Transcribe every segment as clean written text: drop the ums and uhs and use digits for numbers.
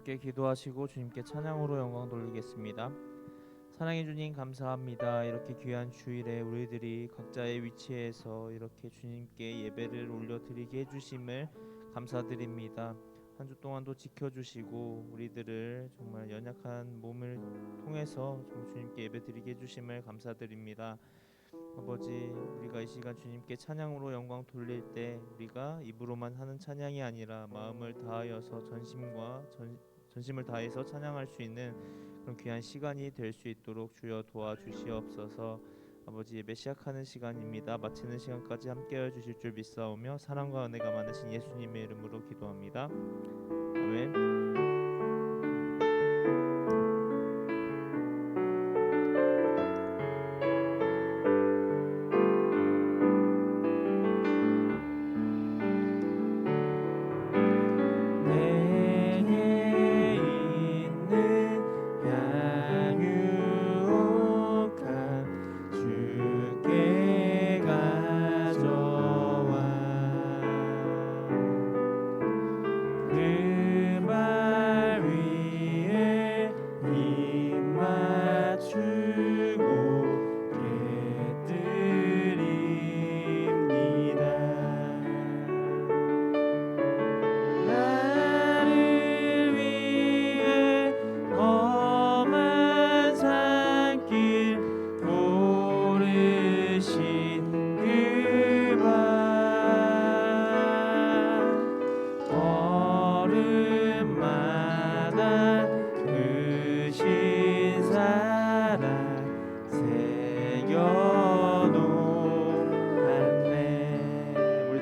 함께 기도하시고 주님께 찬양으로 영광 돌리겠습니다. 사랑해 주님 감사합니다. 이렇게 귀한 주일에 우리들이 각자의 위치에서 이렇게 주님께 예배를 올려드리게 해주심을 감사드립니다. 한 주 동안도 지켜주시고 우리들을 정말 연약한 몸을 통해서 주님께 예배드리게 해주심을 감사드립니다. 아버지, 우리가 이 시간 주님께 찬양으로 영광 돌릴 때 우리가 입으로만 하는 찬양이 아니라 마음을 다하여서 전심을 다해서 찬양할 수 있는 그런 귀한 시간이 될 수 있도록 주여 도와주시옵소서. 아버지, 예배 시작하는 시간입니다. 마치는 시간까지 함께하여 주실 줄 믿사오며 사랑과 은혜가 많으신 예수님의 이름으로 기도합니다. 아멘.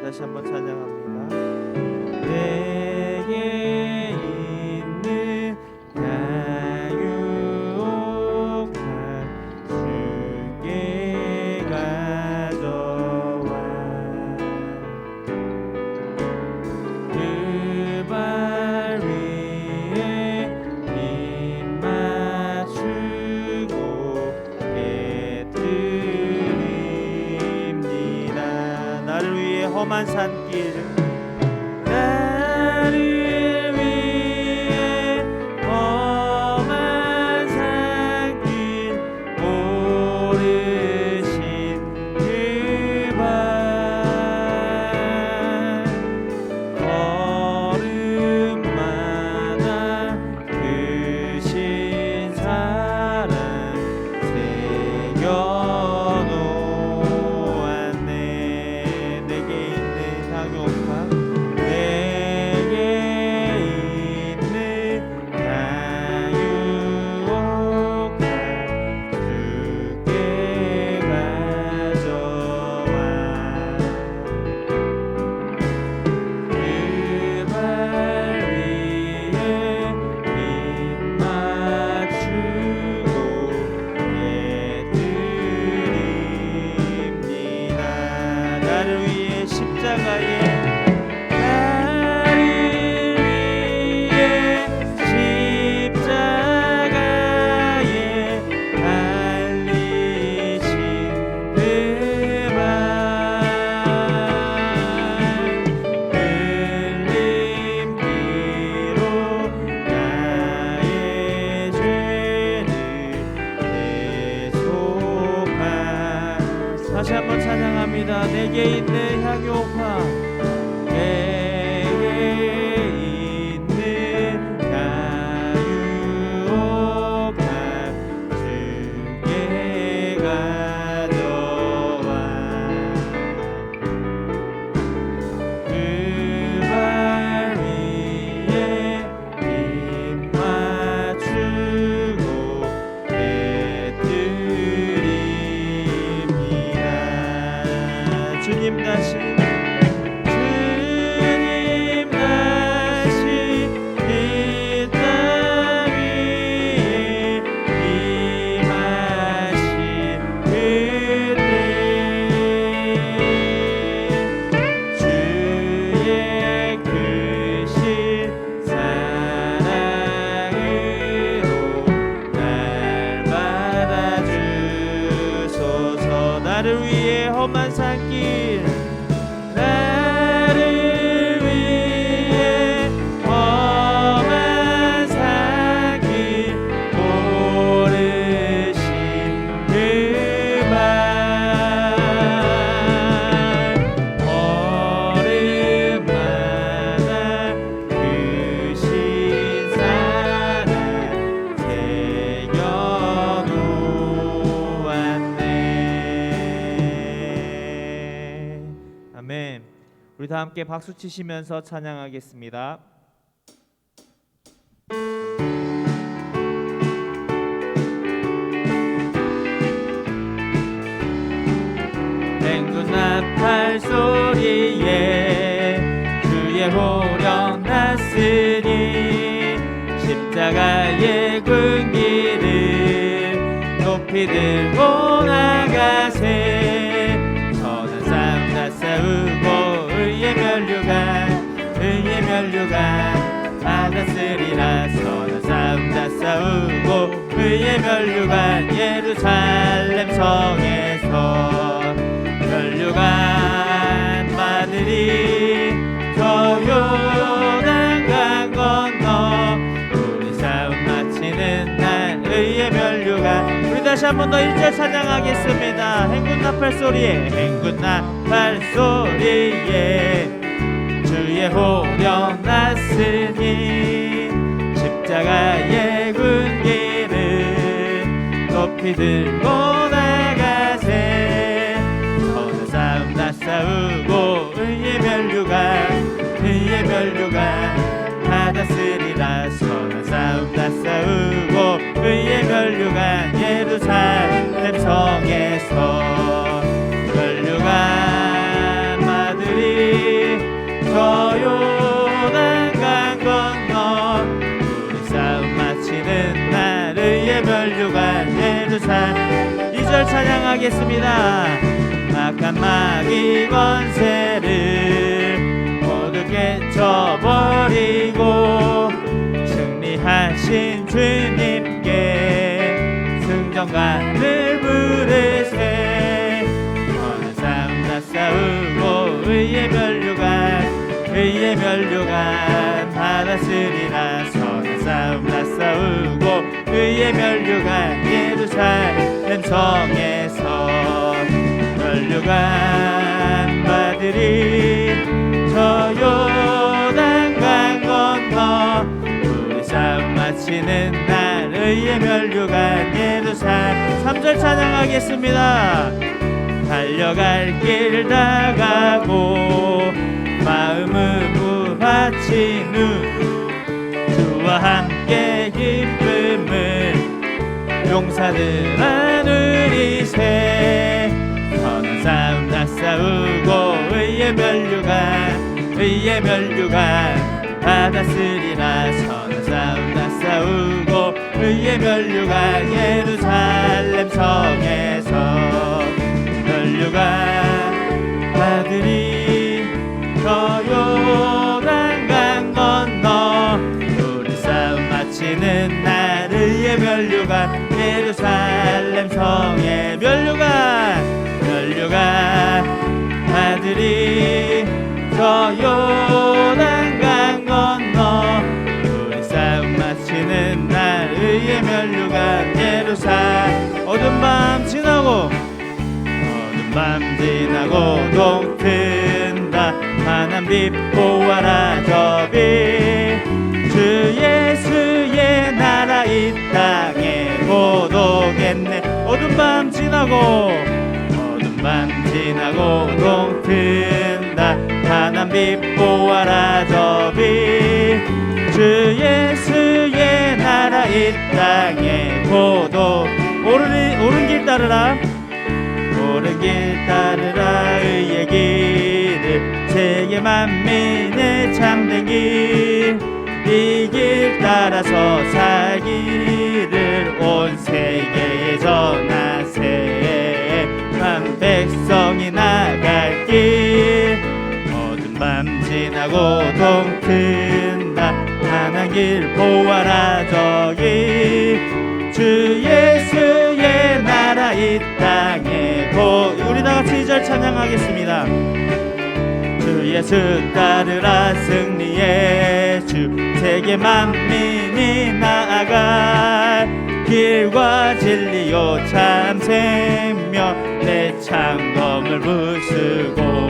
다시 한번 찬양합니다. 내게 있는 양육한 주께 가져와 그 발 위에 입 맞추고 깨뜨립니다. 나를 위해 험한 산길 나를 위해 험한 산길 오르신 그 발 걸음마다 크신 사랑 새겨놓았네. 내게 있는 향유옥합 내게 있는 향유옥합 주께 가져와 그 발 위에 입 맞추고 깨뜨립니다. 나를 위해 십자가에 달리신 그 발 흘림기로 나의 죄를 대속하. 다시 한번 찬양합니다. 내게 있는 향유옥합 내게 있는 향유옥합 주께 가져와 그 발 위에 입 맞추고 깨뜨립니다. 주님 다시 이 땅 위에 임하신 그때 주의 크신 사랑으로 날 받아주소서. 나를 위해 험한 산길 나를 위해 험한 산길 다 함께 박수 치시면서 찬양하겠습니다. 맹군 나팔 소리에 주의 호령 났으니 십자가의 군기를 높이 들고 나가세. 선한 싸움 다 싸우고 의의 면류관 받았으리라. 선한 싸움 다 싸우고 의의 면류관 예루살렘 성에서 면류관 받으리. 저 요단강 건너 우리 싸움 마치는 날 의의 면류관. 우리 다시 한 번 더 1절 찬양하겠습니다. 행군 나팔 소리에 주의 호령 났으니 십자가의 군기를 높이 들고 나가세. 선한 싸움 다 싸우고 의의 면류관 받았으리라. 선한 싸움 다 싸우고 의의 면류관 예루살렘 성에서 면류관 받으리. 저 요단강 건너 우리 싸움 마치는 날 의의 면류관 예루살렘. 2절 찬양하겠습니다. 악한 마귀 권세를 모두 깨쳐버리고 승리하신 주님께 승전가를 부르세. 선한 싸움 다 싸우고 의의 면류관 받았으리라. 선한 싸움 다 싸우고 의의 면류관 예루살렘 성에서 면류관 받으리. 저 요단강 건너 우리 싸움 마치는 날 의의 면류관 예루살렘. 3절 찬양하겠습니다. 달려갈 길 나가고 마음은 부하치누 주와 함께 기쁨을 용사들 나누리세. 선한 싸움 다 싸우고 의의 면류관 받았으리라. 선한 싸움 다 싸우고 의의 면류관 예루살렘 성에서 면류관 받으리. 저 요단강 건너 우리 싸움 마치는 날 의의 면류관 예루살렘 성에 면류관 받으리. 저 요단강 건너 우리 싸움 마치는 날 의의 면류관 예루살렘. 어두운 밤 지나고 동튼다 환한 빛 보아라 저빛. 주 예수의 나라 이 땅에 곧 오겠네. 어두운 밤 지나고 동튼다 환한 빛 보아라 저빛. 주 예수의 나라 이 땅에 곧 오른 길 따르라. 옳은 길 따르라. 의의 길을 세계 만민의 참된 길. 이 길 따라서 살기를 온 세계에 전하세. 만 백성이 나갈 길. 어두운 밤 지나고 동튼다 환한 길 보아라 저기. 주 예수의 나라 이 땅에 곧. 우리 다같이 2절 찬양하겠습니다. 주 예수 따르라 승리의 주. 세계 만민이 나아갈 길과 진리요 참 생명. 내 창검을 부수고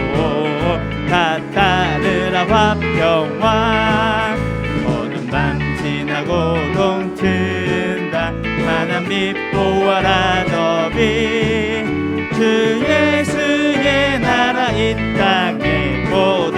다 따르라 화평왕. 어두운 밤 지나고 동튼다 환한 빛 보아라 너비. 주 예수의 나라 이 땅에 곧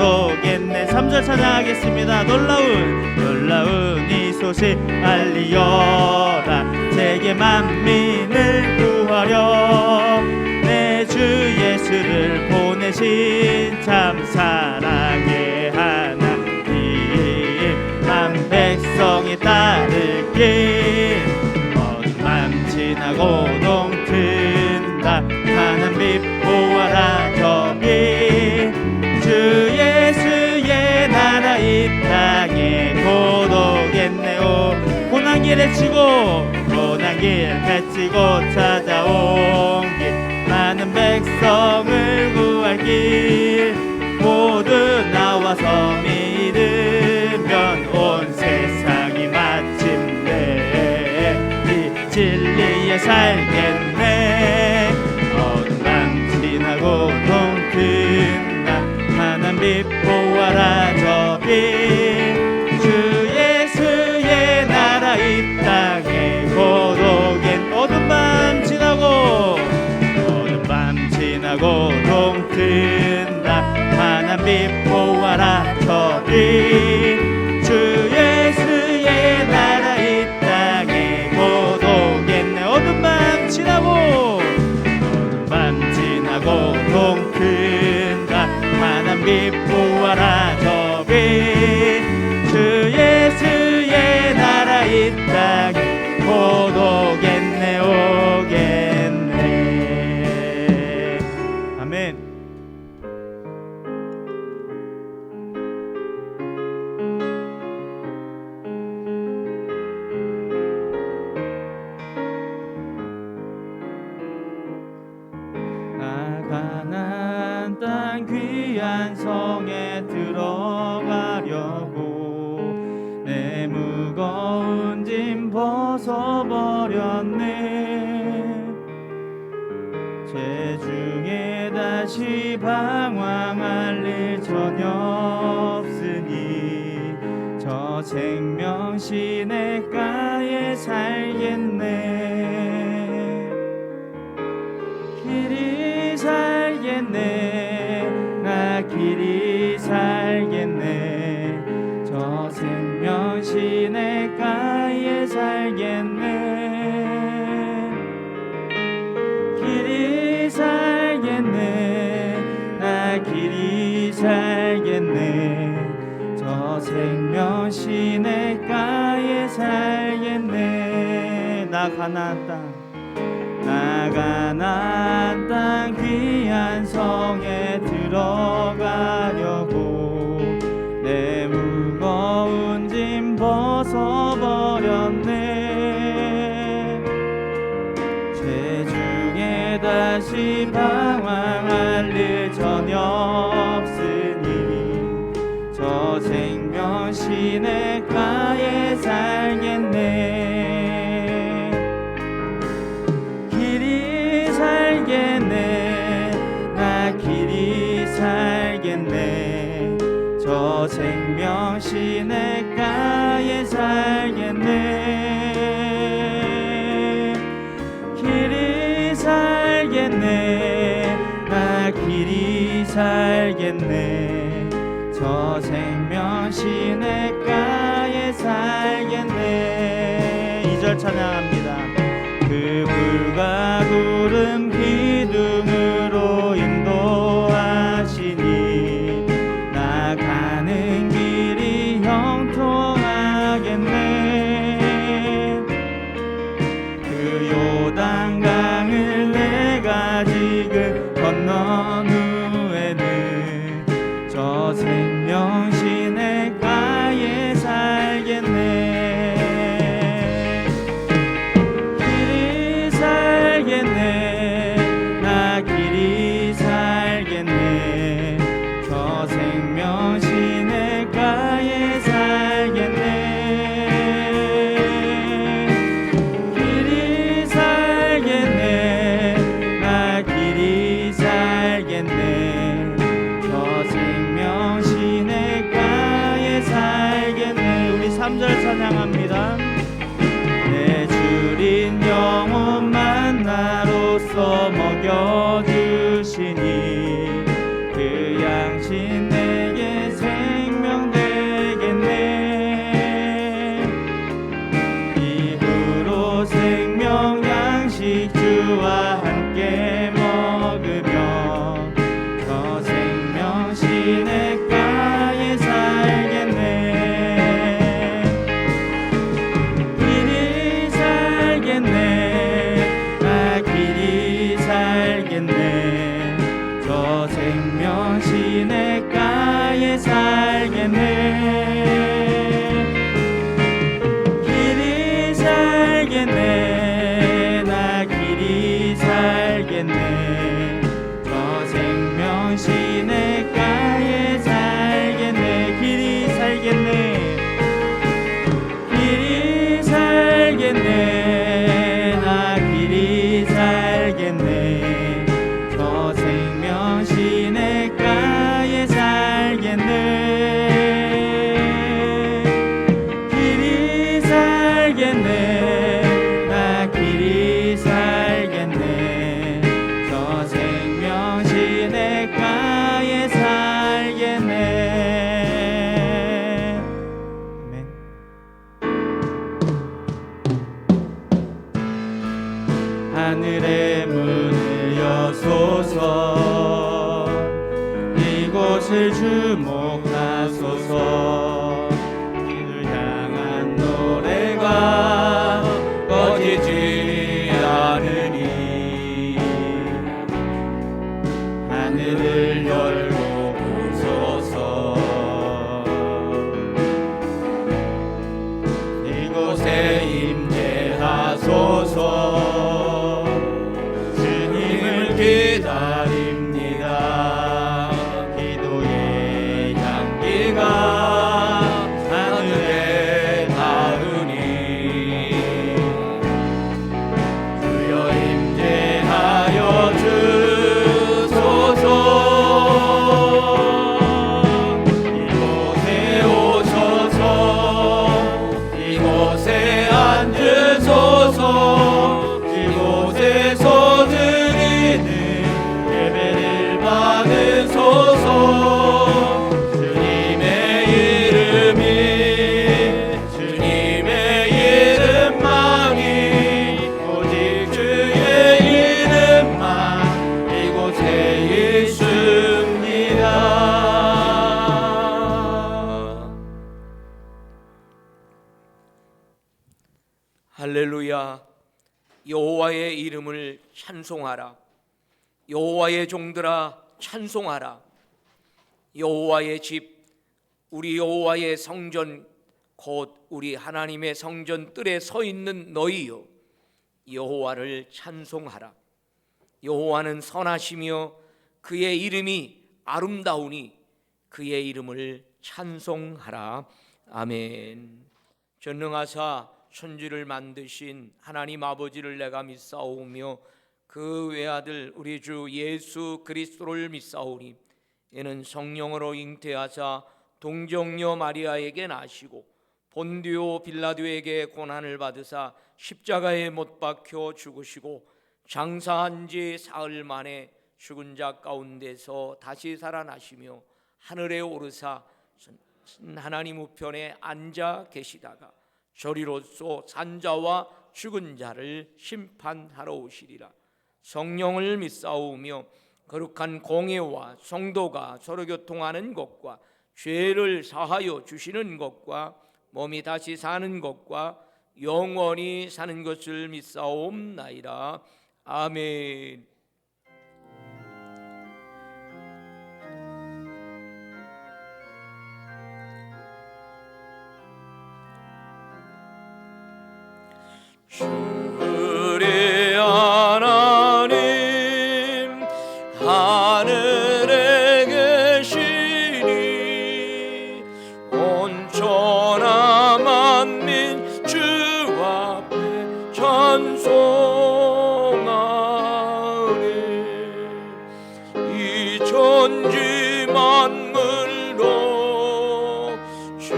찬양하겠습니다. 놀라운 이 소식 알리어라. 세계 만민을 구하려 내 주 예수를 보내신 참 사랑의 하나님, 만 백성이 따를 길 어둠만 지나고 동튼다. 하늘 빛 보아라 저기 주 예수의 나라 이 땅에 고독했네요. 고난길 헤치고 찾아온 길 많은 백성을 구할 길 모두 나와서 믿으면 온 세상이 마침내 이 진리에 살겠네. 어둠만 지나고 동튼다. 하나님 빛 보아라 저기 주 예수의 나라 이 땅에 고독엔 어둠밤 지나고 동튼다. 하나님 빛 보아라 저기 주 예수의 나라 이 땅에 고독했네. 어둠밤 지나고 동튼다. 하나님 빛 보아라 저기 주 예수의 나라 이 땅에 고독했네. 오겠네. 아멘. 가나안 땅 귀한 성에 들어가려고 내 무거운 짐 벗어버렸네. 죄중에 다시 방황할 일 전혀 없으니 저 생명 시냇가에 살겠네. 길이 살겠네. 나 길이 살겠네. 저 생명 시냇가에 살겠네. 길이 살겠네. 나 길이 살겠네. 저 생명 시냇가에 살겠네. 나 가나안 땅 귀한 성에 들어가려고 내 무거운 짐 벗어버렸네. 죄중에 다시 방황할 일 전혀 없으니 저 생명 시냇가에 살겠네. 나 길이 살겠네. 저 생명 시냇가에 살겠네. 길이 살겠네. 나 길이 살겠네. 저 생명 시냇가에 살겠네. 2절 찬양합니다. 그 불과 구름 기둥으로 인도하시니 나 가는 길이 형통하겠네. 그 요단강을 내가 지금 건넌 후에는 저 생명 시냇가에 살겠네. 나 길이 살겠네. 저 생명 시냇가에 살겠네. 길이 살겠네. 나 길이 살겠네. 저 생명 시냇가에 살겠네. 우리 3절 찬양합니다. 내 주린 영혼 만나로서 먹여주시니 그 양식 내게 생명 되었네. 주와 함께 먹으며 저 생명 시냇가에 살겠네. 길이 살겠네. 나 길이 살겠네. 저 생명 시냇가에 살겠네. 길이 살겠네. 나 길이 살겠네. 저 생명 시냇가에 살겠네. 길이 살겠네. 길이 살겠네. 나 길이 살겠네. 저 생명 시냇가에 살겠네. 길이 살겠네. 나 길이 살겠네. 저 생명 시냇가에 살겠네. 아멘. 하늘의 문을 여소서. 이곳을 주목하소서. 이를 향한 노래가 꺼지지 않으니 하늘을 열고 보소서. 이곳에 임재하소서. 주님을 기다립니다. 기도의 향기가 하늘에 닿으니 주여 임재하여 주소서. 이곳에 오소서. 이곳에 앉으소서. 이곳에서 드리는 예배를 받으소서. 주님의 이름이 주님의 이름만이 오직 주의 이름만 이곳에 있습니다. 할렐루야. 여호와의 이름을 찬송하라. 여호와의 종들아 찬송하라. 여호와의 집, 우리 여호와의 성전, 곧 우리 하나님의 성전 뜰에 서 있는 너희여, 여호와를 찬송하라. 여호와는 선하시며 그의 이름이 아름다우니 그의 이름을 찬송하라. 아멘. 전능하사 천지를 만드신 하나님 아버지를 내가 믿사오며 그 외아들 우리 주 예수 그리스도를 믿사오니 이는 성령으로 잉태하사 동정녀 마리아에게 나시고 본디오 빌라도에게 고난을 받으사 십자가에 못 박혀 죽으시고 장사한 지 사흘 만에 죽은 자 가운데서 다시 살아나시며 하늘에 오르사 하나님 우편에 앉아 계시다가 저리로서 산자와 죽은 자를 심판하러 오시리라. 성령을 믿사오며 거룩한 공예와 성도가 서로 교통하는 것과 죄를 사하여 주시는 것과 몸이 다시 사는 것과 영원히 사는 것을 믿사옵나이다. 아멘. 주의 하나님 하늘에 계시니 온천하 만민 주 앞에 찬송하네. 이 천지 만물로 주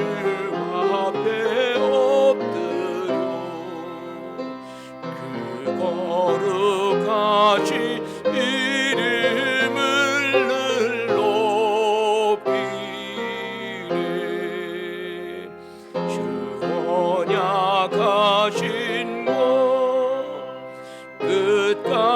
앞에 엎드려 그 거룩하신 이름을 늘 높이네. 주 언약하신 것 끝까지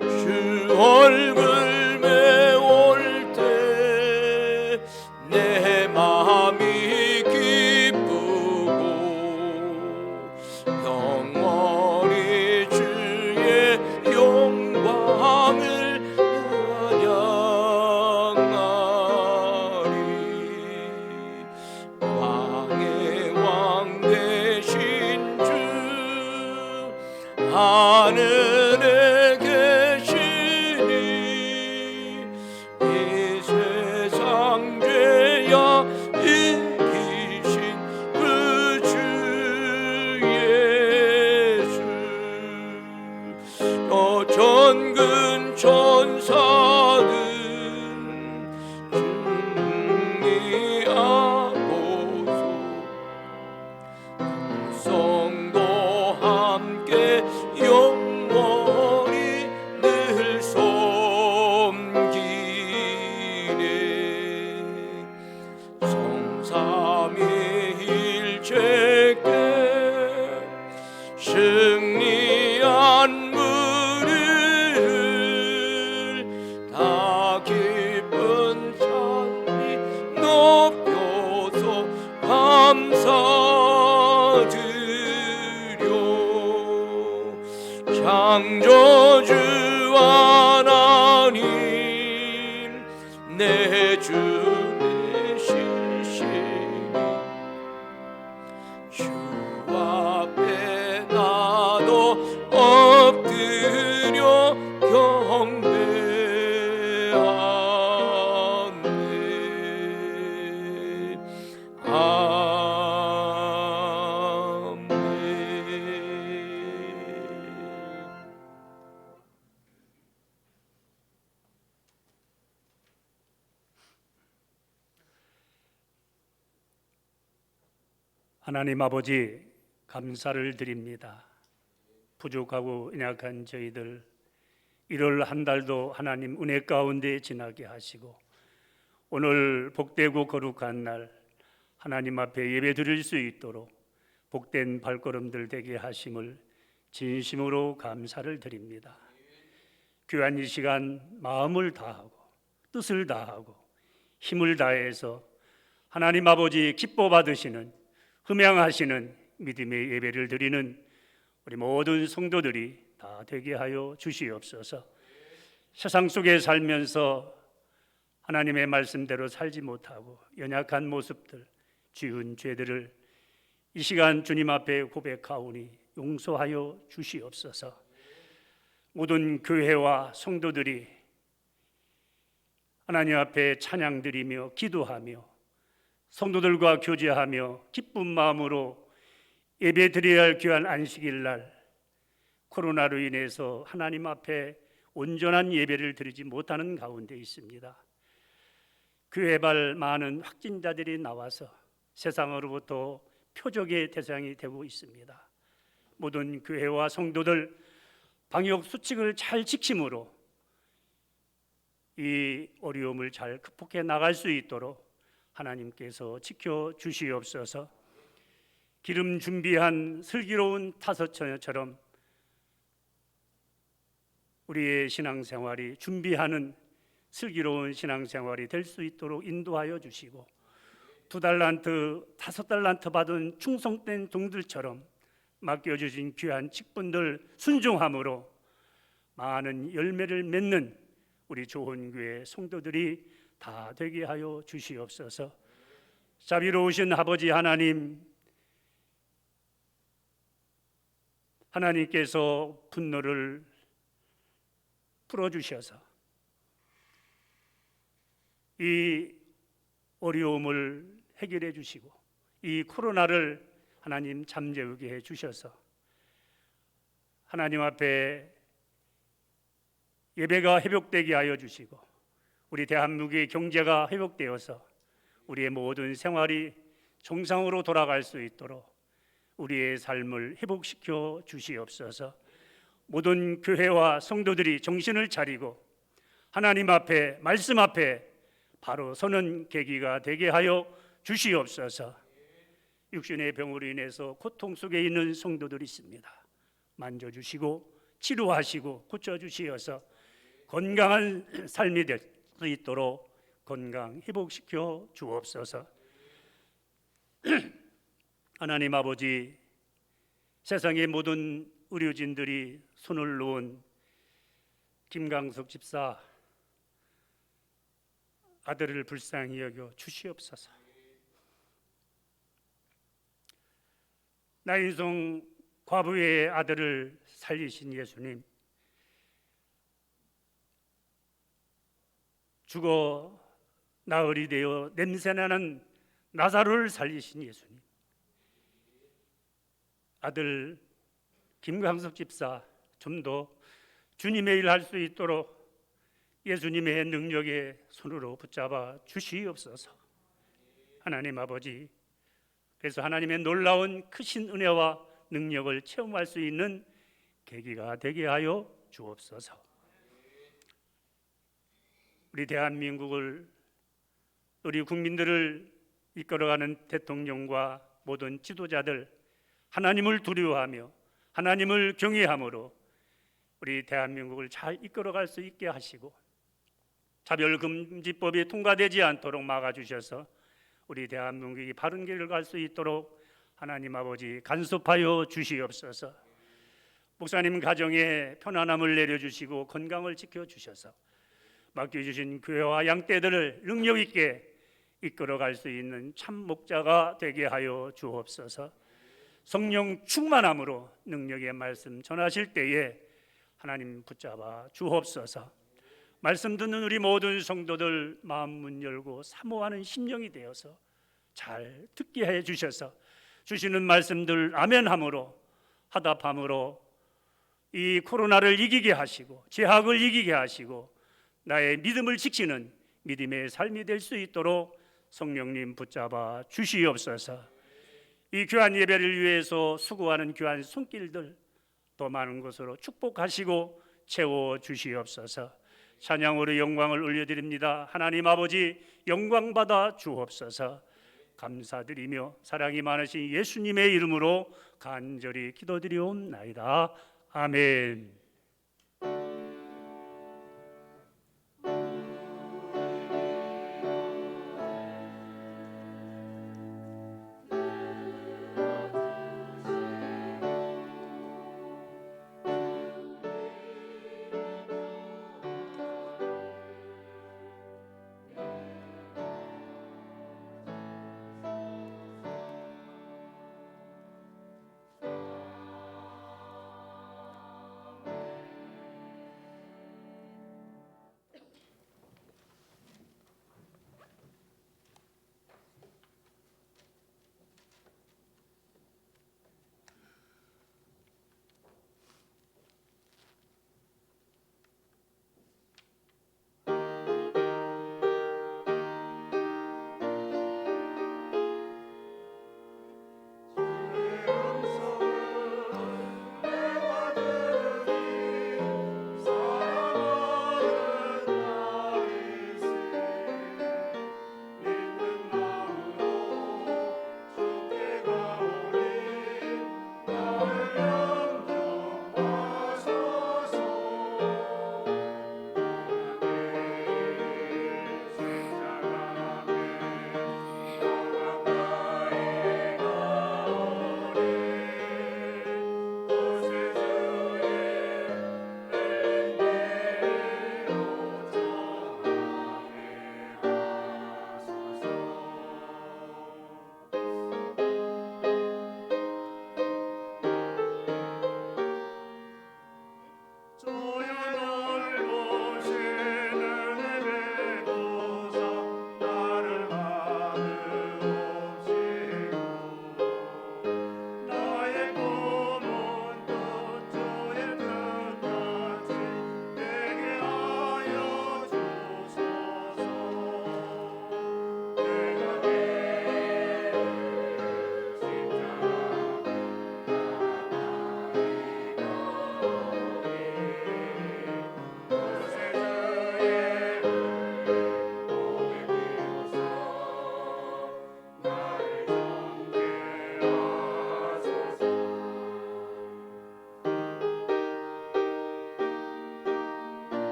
주 얼굴 메올 때 내 마음이 기쁘고 영원히 주의 영광을 찬양하리. 왕의 왕 되신 주 하늘에 계시니 이 세상 죄야 이기신 그 주 예수. 저 전근 천사들 승리하고서 성도 함께 영원히 늘 섬기네. 성삼위일체께 승리한 우리를 다 기쁜 찬미 높여서 감사드려. 창조주 하나님 내 주 되시시니 주 앞에 나도 엎드려 경배하네. 아멘. 하나님 아버지, 감사를 드립니다. 부족하고 연약한 저희들 1월 한 달도 하나님 은혜 가운데 지나게 하시고 오늘 복되고 거룩한 날 하나님 앞에 예배 드릴 수 있도록 복된 발걸음들 되게 하심을 진심으로 감사를 드립니다. 귀한 이 시간 마음을 다하고 뜻을 다하고 힘을 다해서 하나님 아버지 기뻐 받으시는 흠양하시는 믿음의 예배를 드리는 우리 모든 성도들이 다 되게 하여 주시옵소서. 세상 속에 살면서 하나님의 말씀대로 살지 못하고 연약한 모습들, 지은 죄들을 이 시간 주님 앞에 고백하오니 용서하여 주시옵소서. 모든 교회와 성도들이 하나님 앞에 찬양드리며 기도하며 성도들과 교제하며 기쁜 마음으로 예배드려야 할 귀한 안식일 날 코로나로 인해서 하나님 앞에 온전한 예배를 드리지 못하는 가운데 있습니다. 교회발 많은 확진자들이 나와서 세상으로부터 표적의 대상이 되고 있습니다. 모든 교회와 성도들 방역 수칙을 잘 지킴으로 이 어려움을 잘 극복해 나갈 수 있도록 하나님께서 지켜주시옵소서. 기름 준비한 슬기로운 타서처럼 우리의 신앙생활이 준비하는 슬기로운 신앙생활이 될 수 있도록 인도하여 주시고 2달란트, 5달란트 받은 충성된 종들처럼 맡겨주신 귀한 직분들 순종함으로 많은 열매를 맺는 우리 조원교회 성도들이 다 되게 하여 주시옵소서. 자비로우신 아버지 하나님, 하나님께서 분노를 풀어주셔서 이 어려움을 해결해 주시고 이 코로나를 하나님 잠재우게 해 주셔서 하나님 앞에 예배가 회복되게 하여 주시고 우리 대한민국의 경제가 회복되어서 우리의 모든 생활이 정상으로 돌아갈 수 있도록 우리의 삶을 회복시켜 주시옵소서. 모든 교회와 성도들이 정신을 차리고 하나님 앞에 말씀 앞에 바로 서는 계기가 되게 하여 주시옵소서. 육신의 병으로 인해서 고통 속에 있는 성도들이 있습니다. 만져주시고 치료하시고 고쳐주시어서 건강한 삶이 될 수 있도록 건강 회복시켜 주옵소서. 하나님 아버지, 세상의 모든 의료진들이 손을 놓은 김강석 집사 아들을 불쌍히 여겨 주시옵소서. 나인성 과부의 아들을 살리신 예수님, 죽어 나흘이 되어 냄새나는 나사로를 살리신 예수님, 아들 김강석 집사 좀 더 주님의 일 할 수 있도록 예수님의 능력의 손으로 붙잡아 주시옵소서. 하나님 아버지, 그래서 하나님의 놀라운 크신 은혜와 능력을 체험할 수 있는 계기가 되게 하여 주옵소서. 우리 대한민국을, 우리 국민들을 이끌어가는 대통령과 모든 지도자들, 하나님을 두려워하며 하나님을 경외함으로 우리 대한민국을 잘 이끌어갈 수 있게 하시고 차별금지법이 통과되지 않도록 막아주셔서 우리 대한민국이 바른 길을 갈 수 있도록 하나님 아버지 간섭하여 주시옵소서. 목사님 가정에 편안함을 내려주시고 건강을 지켜주셔서 맡겨주신 교회와 양떼들을 능력 있게 이끌어갈 수 있는 참 목자가 되게 하여 주옵소서. 성령 충만함으로 능력의 말씀 전하실 때에 하나님 붙잡아 주옵소서. 말씀 듣는 우리 모든 성도들 마음 문 열고 사모하는 심령이 되어서 잘 듣게 해 주셔서 주시는 말씀들 아멘함으로 화답함으로 이 코로나를 이기게 하시고 제약을 이기게 하시고 나의 믿음을 지키는 믿음의 삶이 될 수 있도록 성령님 붙잡아 주시옵소서. 이 귀한 예배를 위해서 수고하는 귀한 손길들 더 많은 것으로 축복하시고 채워 주시옵소서. 찬양으로 영광을 올려드립니다. 하나님 아버지 영광 받아 주옵소서. 감사드리며 사랑이 많으신 예수님의 이름으로 간절히 기도드리옵나이다. 아멘.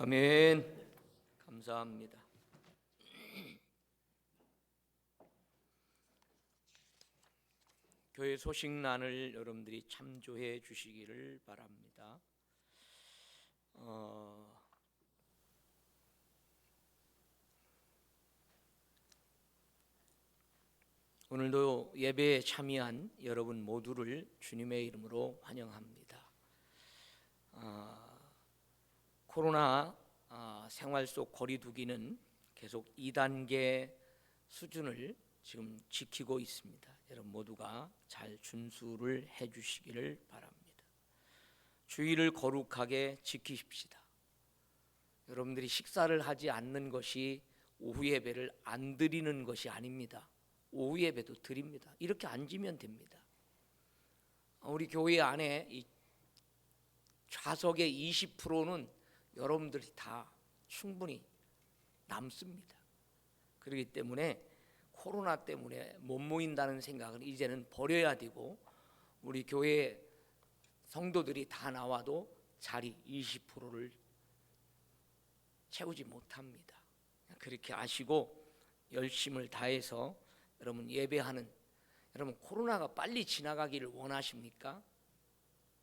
아멘. 감사합니다. 교회 소식란을 여러분들이 참조해 주시기를 바랍니다. 오늘도 예배에 참여한 여러분 모두를 주님의 이름으로 환영합니다. 코로나 생활 속 거리두기는 계속 2단계 수준을 지금 지키고 있습니다. 여러분 모두가 잘 준수를 해주시기를 바랍니다. 주의를 거룩하게 지키십시다. 여러분들이 식사를 하지 않는 것이 오후 예배를 안 드리는 것이 아닙니다. 오후 예배도 드립니다. 이렇게 앉으면 됩니다. 우리 교회 안에 이 좌석의 20%는 여러분들이 다 충분히 남습니다. 그렇기 때문에 코로나 때문에 못 모인다는 생각은 이제는 버려야 되고, 우리 교회 성도들이 다 나와도 자리 20%를 채우지 못합니다. 그렇게 아시고 열심을 다해서 여러분 예배하는, 여러분 코로나가 빨리 지나가기를 원하십니까?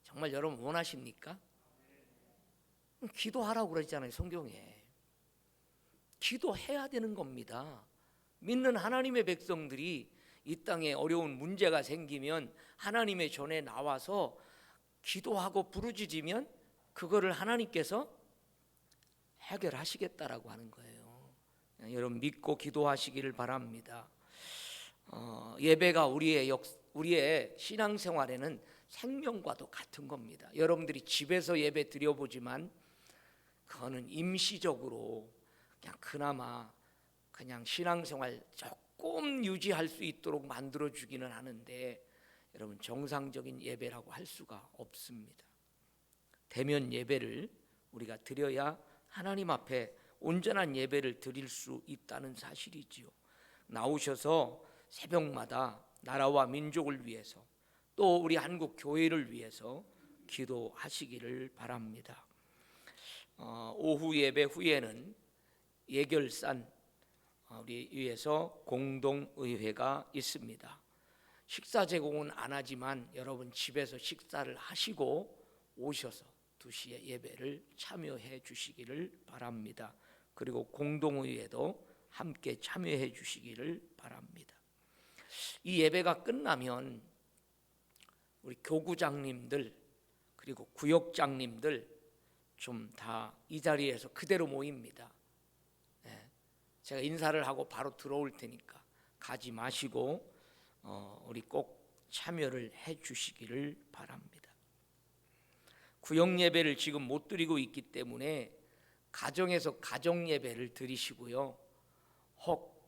정말 여러분 원하십니까? 기도하라고 그러잖아요, 성경에. 기도해야 되는 겁니다. 믿는 하나님의 백성들이 이 땅에 어려운 문제가 생기면 하나님의 전에 나와서 기도하고 부르짖으면 그거를 하나님께서 해결하시겠다라고 하는 거예요. 여러분 믿고 기도하시기를 바랍니다. 예배가 우리의 신앙생활에는 생명과도 같은 겁니다. 여러분들이 집에서 예배 드려보지만 그거는 임시적으로 그냥 그나마 그냥 신앙생활 조금 유지할 수 있도록 만들어주기는 하는데, 여러분 정상적인 예배라고 할 수가 없습니다. 대면 예배를 우리가 드려야 하나님 앞에 온전한 예배를 드릴 수 있다는 사실이지요. 나오셔서 새벽마다 나라와 민족을 위해서, 또 우리 한국 교회를 위해서 기도하시기를 바랍니다. 오후 예배 후에는 예결산 우리 위해서 공동의회가 있습니다. 식사 제공은 안 하지만 여러분 집에서 식사를 하시고 오셔서 2시에 예배를 참여해 주시기를 바랍니다. 그리고 공동의회도 함께 참여해 주시기를 바랍니다. 이 예배가 끝나면 우리 교구장님들 그리고 구역장님들 좀 다 이 자리에서 그대로 모입니다. 제가 인사를 하고 바로 들어올 테니까 가지 마시고 우리 꼭 참여를 해 주시기를 바랍니다. 구역 예배를 지금 못 드리고 있기 때문에 가정에서 가정 예배를 드리시고요. 혹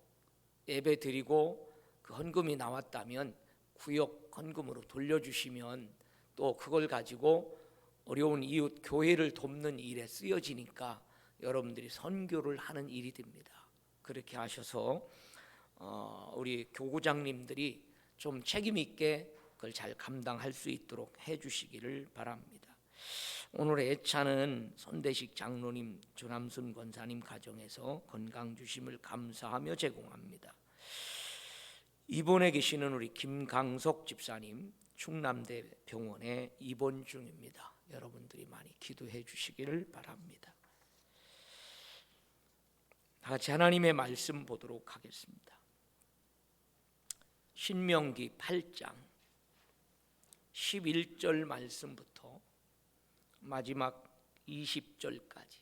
예배 드리고 그 헌금이 나왔다면 구역 헌금으로 돌려주시면 또 그걸 가지고 어려운 이웃 교회를 돕는 일에 쓰여지니까 여러분들이 선교를 하는 일이 됩니다. 그렇게 하셔서 우리 교구장님들이 좀 책임 있게 그걸 잘 감당할 수 있도록 해주시기를 바랍니다. 오늘의 애차는 손대식 장로님, 조남순 권사님 가정에서 건강 주심을 감사하며 제공합니다. 입원해 계시는 우리 김강석 집사님 충남대 병원에 입원 중입니다. 여러분들이 많이 기도해 주시기를 바랍니다. 다 같이 하나님의 말씀 보도록 하겠습니다. 신명기 8장 11절 말씀부터 마지막 20절까지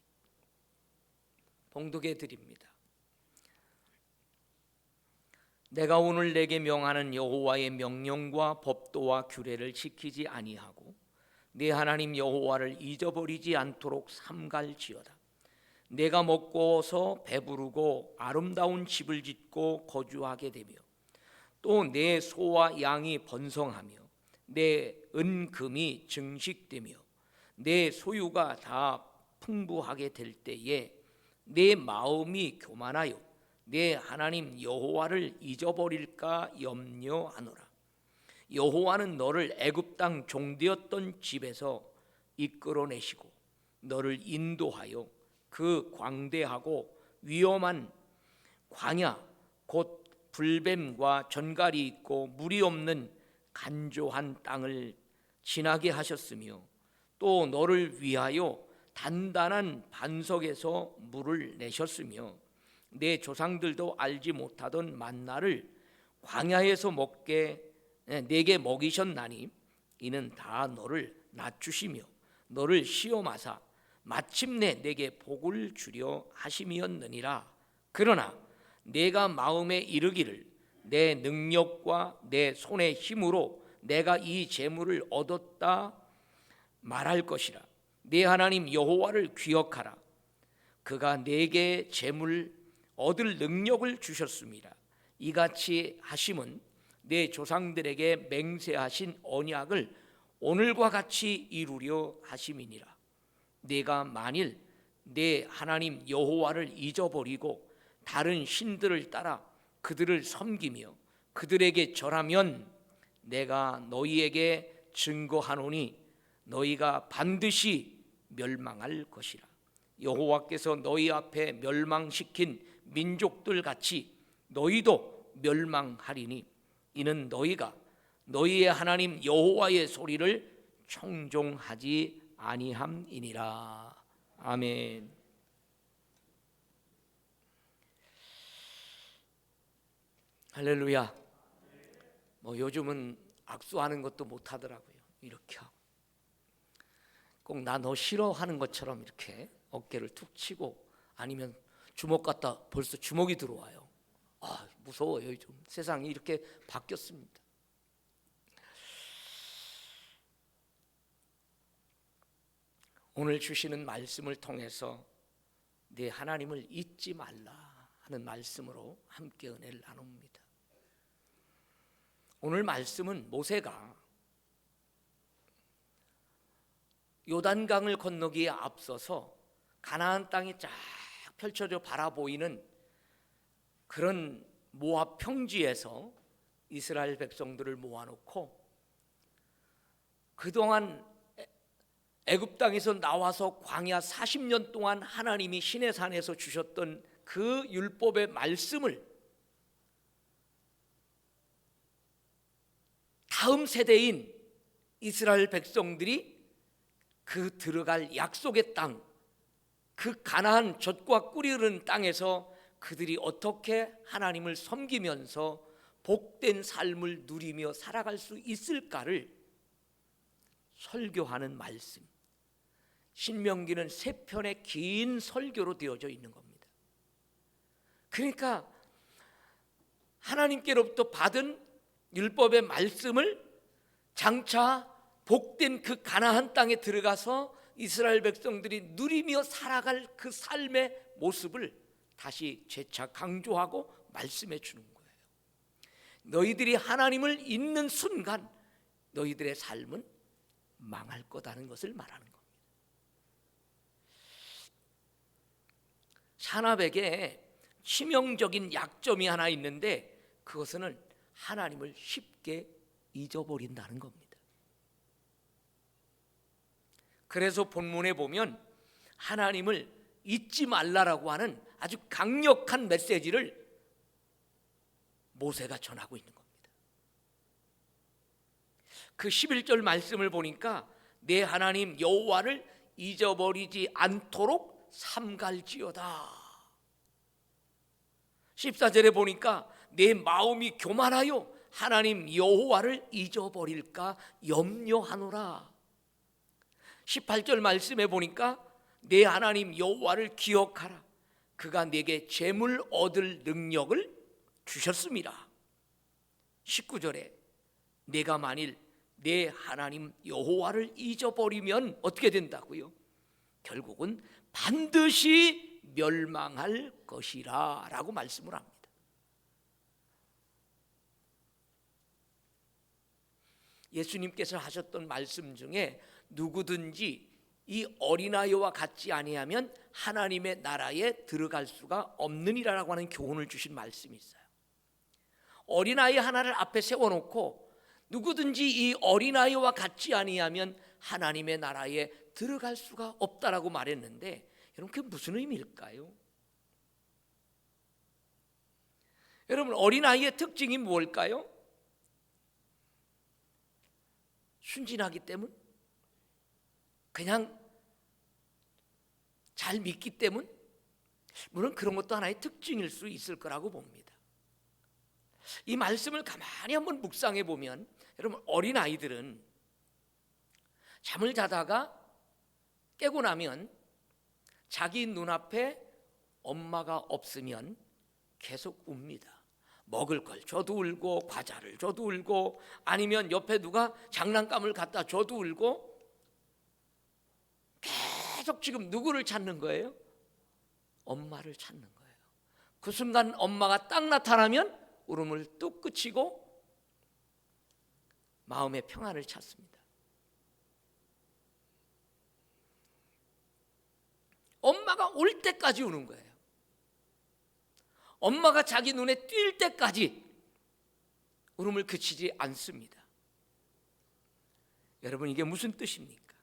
봉독해 드립니다. 내가 오늘 내게 명하는 여호와의 명령과 법도와 규례를 지키지 아니하고 네 하나님 여호와를 잊어버리지 않도록 삼갈지어다. 내가 먹고서 배부르고 아름다운 집을 짓고 거주하게 되며 또 내 소와 양이 번성하며 내 은금이 증식되며 내 소유가 다 풍부하게 될 때에 내 마음이 교만하여 내 하나님 여호와를 잊어버릴까 염려하노라. 여호와는 너를 애굽 땅 종되었던 집에서 이끌어내시고 너를 인도하여 그 광대하고 위험한 광야, 곧 불뱀과 전갈이 있고 물이 없는 간조한 땅을 지나게 하셨으며, 또 너를 위하여 단단한 반석에서 물을 내셨으며, 내 조상들도 알지 못하던 만나를 광야에서 내게 먹이셨나니, 이는 다 너를 낮추시며 너를 시험하사 마침내 내게 복을 주려 하심이었느니라. 그러나 내가 마음에 이르기를 내 능력과 내 손의 힘으로 내가 이 재물을 얻었다 말할 것이라. 내 하나님 여호와를 기억하라. 그가 내게 재물 얻을 능력을 주셨습니다. 이같이 하심은 내 조상들에게 맹세하신 언약을 오늘과 같이 이루려 하심이니라. 내가 만일 내 하나님 여호와를 잊어버리고 다른 신들을 따라 그들을 섬기며 그들에게 절하면 내가 너희에게 증거하노니 너희가 반드시 멸망할 것이라. 여호와께서 너희 앞에 멸망시킨 민족들 같이 너희도 멸망하리니, 이는 너희가 너희의 하나님 여호와의 소리를 청종하지 아니함이니라. 아멘. 할렐루야. 요즘은 악수하는 것도 못 하더라고요. 이렇게 하고 꼭 나 너 싫어하는 것처럼 이렇게 어깨를 툭 치고, 아니면 주먹 갖다 벌써 주먹이 들어와요. 무서워요. 요즘 세상이 이렇게 바뀌었습니다. 오늘 주시는 말씀을 통해서 네 하나님을 잊지 말라 하는 말씀으로 함께 은혜를 나눕니다. 오늘 말씀은 모세가 요단강을 건너기에 앞서서 가나안 땅이 쫙 펼쳐져 바라보이는 그런 모압 평지에서 이스라엘 백성들을 모아놓고 그동안 애굽 땅에서 나와서 광야 40년 동안 하나님이 시내산에서 주셨던 그 율법의 말씀을 다음 세대인 이스라엘 백성들이 그 들어갈 약속의 땅, 그 가나안 젖과 꿀이 흐르는 땅에서 그들이 어떻게 하나님을 섬기면서 복된 삶을 누리며 살아갈 수 있을까를 설교하는 말씀. 신명기는 3편의 긴 설교로 되어져 있는 겁니다. 그러니까 하나님께로부터 받은 율법의 말씀을 장차 복된 그 가나안 땅에 들어가서 이스라엘 백성들이 누리며 살아갈 그 삶의 모습을 다시 재차 강조하고 말씀해 주는 거예요. 너희들이 하나님을 잊는 순간 너희들의 삶은 망할 거다는 것을 말하는 겁니다. 산업에게 치명적인 약점이 하나 있는데, 그것은 하나님을 쉽게 잊어버린다는 겁니다. 그래서 본문에 보면 하나님을 잊지 말라라고 하는 아주 강력한 메시지를 모세가 전하고 있는 겁니다. 그 11절 말씀을 보니까 내 하나님 여호와를 잊어버리지 않도록 삼갈지어다. 14절에 보니까 내 마음이 교만하여 하나님 여호와를 잊어버릴까 염려하노라. 18절 말씀에 보니까 내 하나님 여호와를 기억하라. 그가 내게 재물 얻을 능력을 주셨습니다. 19절에 내가 만일 내 하나님 여호와를 잊어버리면 어떻게 된다고요? 결국은 반드시 멸망할 것이라 라고 말씀을 합니다. 예수님께서 하셨던 말씀 중에 누구든지 이 어린아이와 같지 아니하면 하나님의 나라에 들어갈 수가 없느니라라고 하는 교훈을 주신 말씀이 있어요. 어린아이 하나를 앞에 세워놓고 누구든지 이 어린아이와 같지 아니하면 하나님의 나라에 들어갈 수가 없다라고 말했는데, 여러분 그게 무슨 의미일까요? 여러분 어린아이의 특징이 뭘까요? 순진하기 때문? 그냥 잘 믿기 때문? 물론 그런 것도 하나의 특징일 수 있을 거라고 봅니다. 이 말씀을 가만히 한번 묵상해 보면 여러분 어린아이들은 잠을 자다가 깨고 나면 자기 눈앞에 엄마가 없으면 계속 웁니다. 먹을 걸 줘도 울고 과자를 줘도 울고 아니면 옆에 누가 장난감을 갖다 줘도 울고 계속 지금 누구를 찾는 거예요? 엄마를 찾는 거예요. 그 순간 엄마가 딱 나타나면 울음을 뚝 그치고 마음의 평안을 찾습니다. 엄마가 올 때까지 우는 거예요. 엄마가 자기 눈에 띌 때까지 울음을 그치지 않습니다. 여러분 이게 무슨 뜻입니까?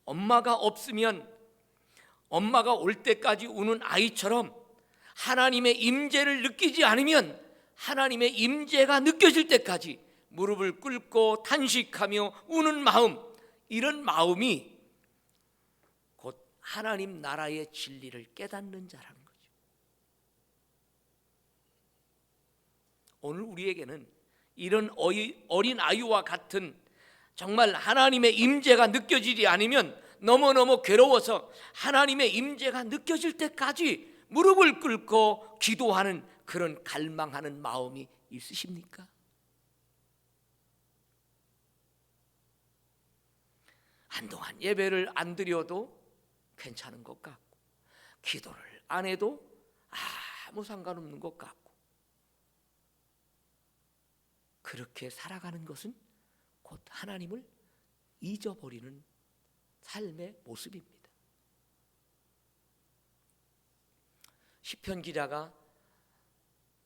엄마가 없으면 엄마가 올 때까지 우는 아이처럼 하나님의 임재를 느끼지 않으면 하나님의 임재가 느껴질 때까지 무릎을 꿇고 탄식하며 우는 마음, 이런 마음이 곧 하나님 나라의 진리를 깨닫는 자라는 거죠. 오늘 우리에게는 이런 어린 아이와 같은 정말 하나님의 임재가 느껴지지 않으면 너무너무 괴로워서 하나님의 임재가 느껴질 때까지 무릎을 꿇고 기도하는 그런 갈망하는 마음이 있으십니까? 한동안 예배를 안 드려도 괜찮은 것 같고 기도를 안 해도 아무 상관없는 것 같고 그렇게 살아가는 것은 곧 하나님을 잊어버리는 삶의 모습입니다. 시편 기자가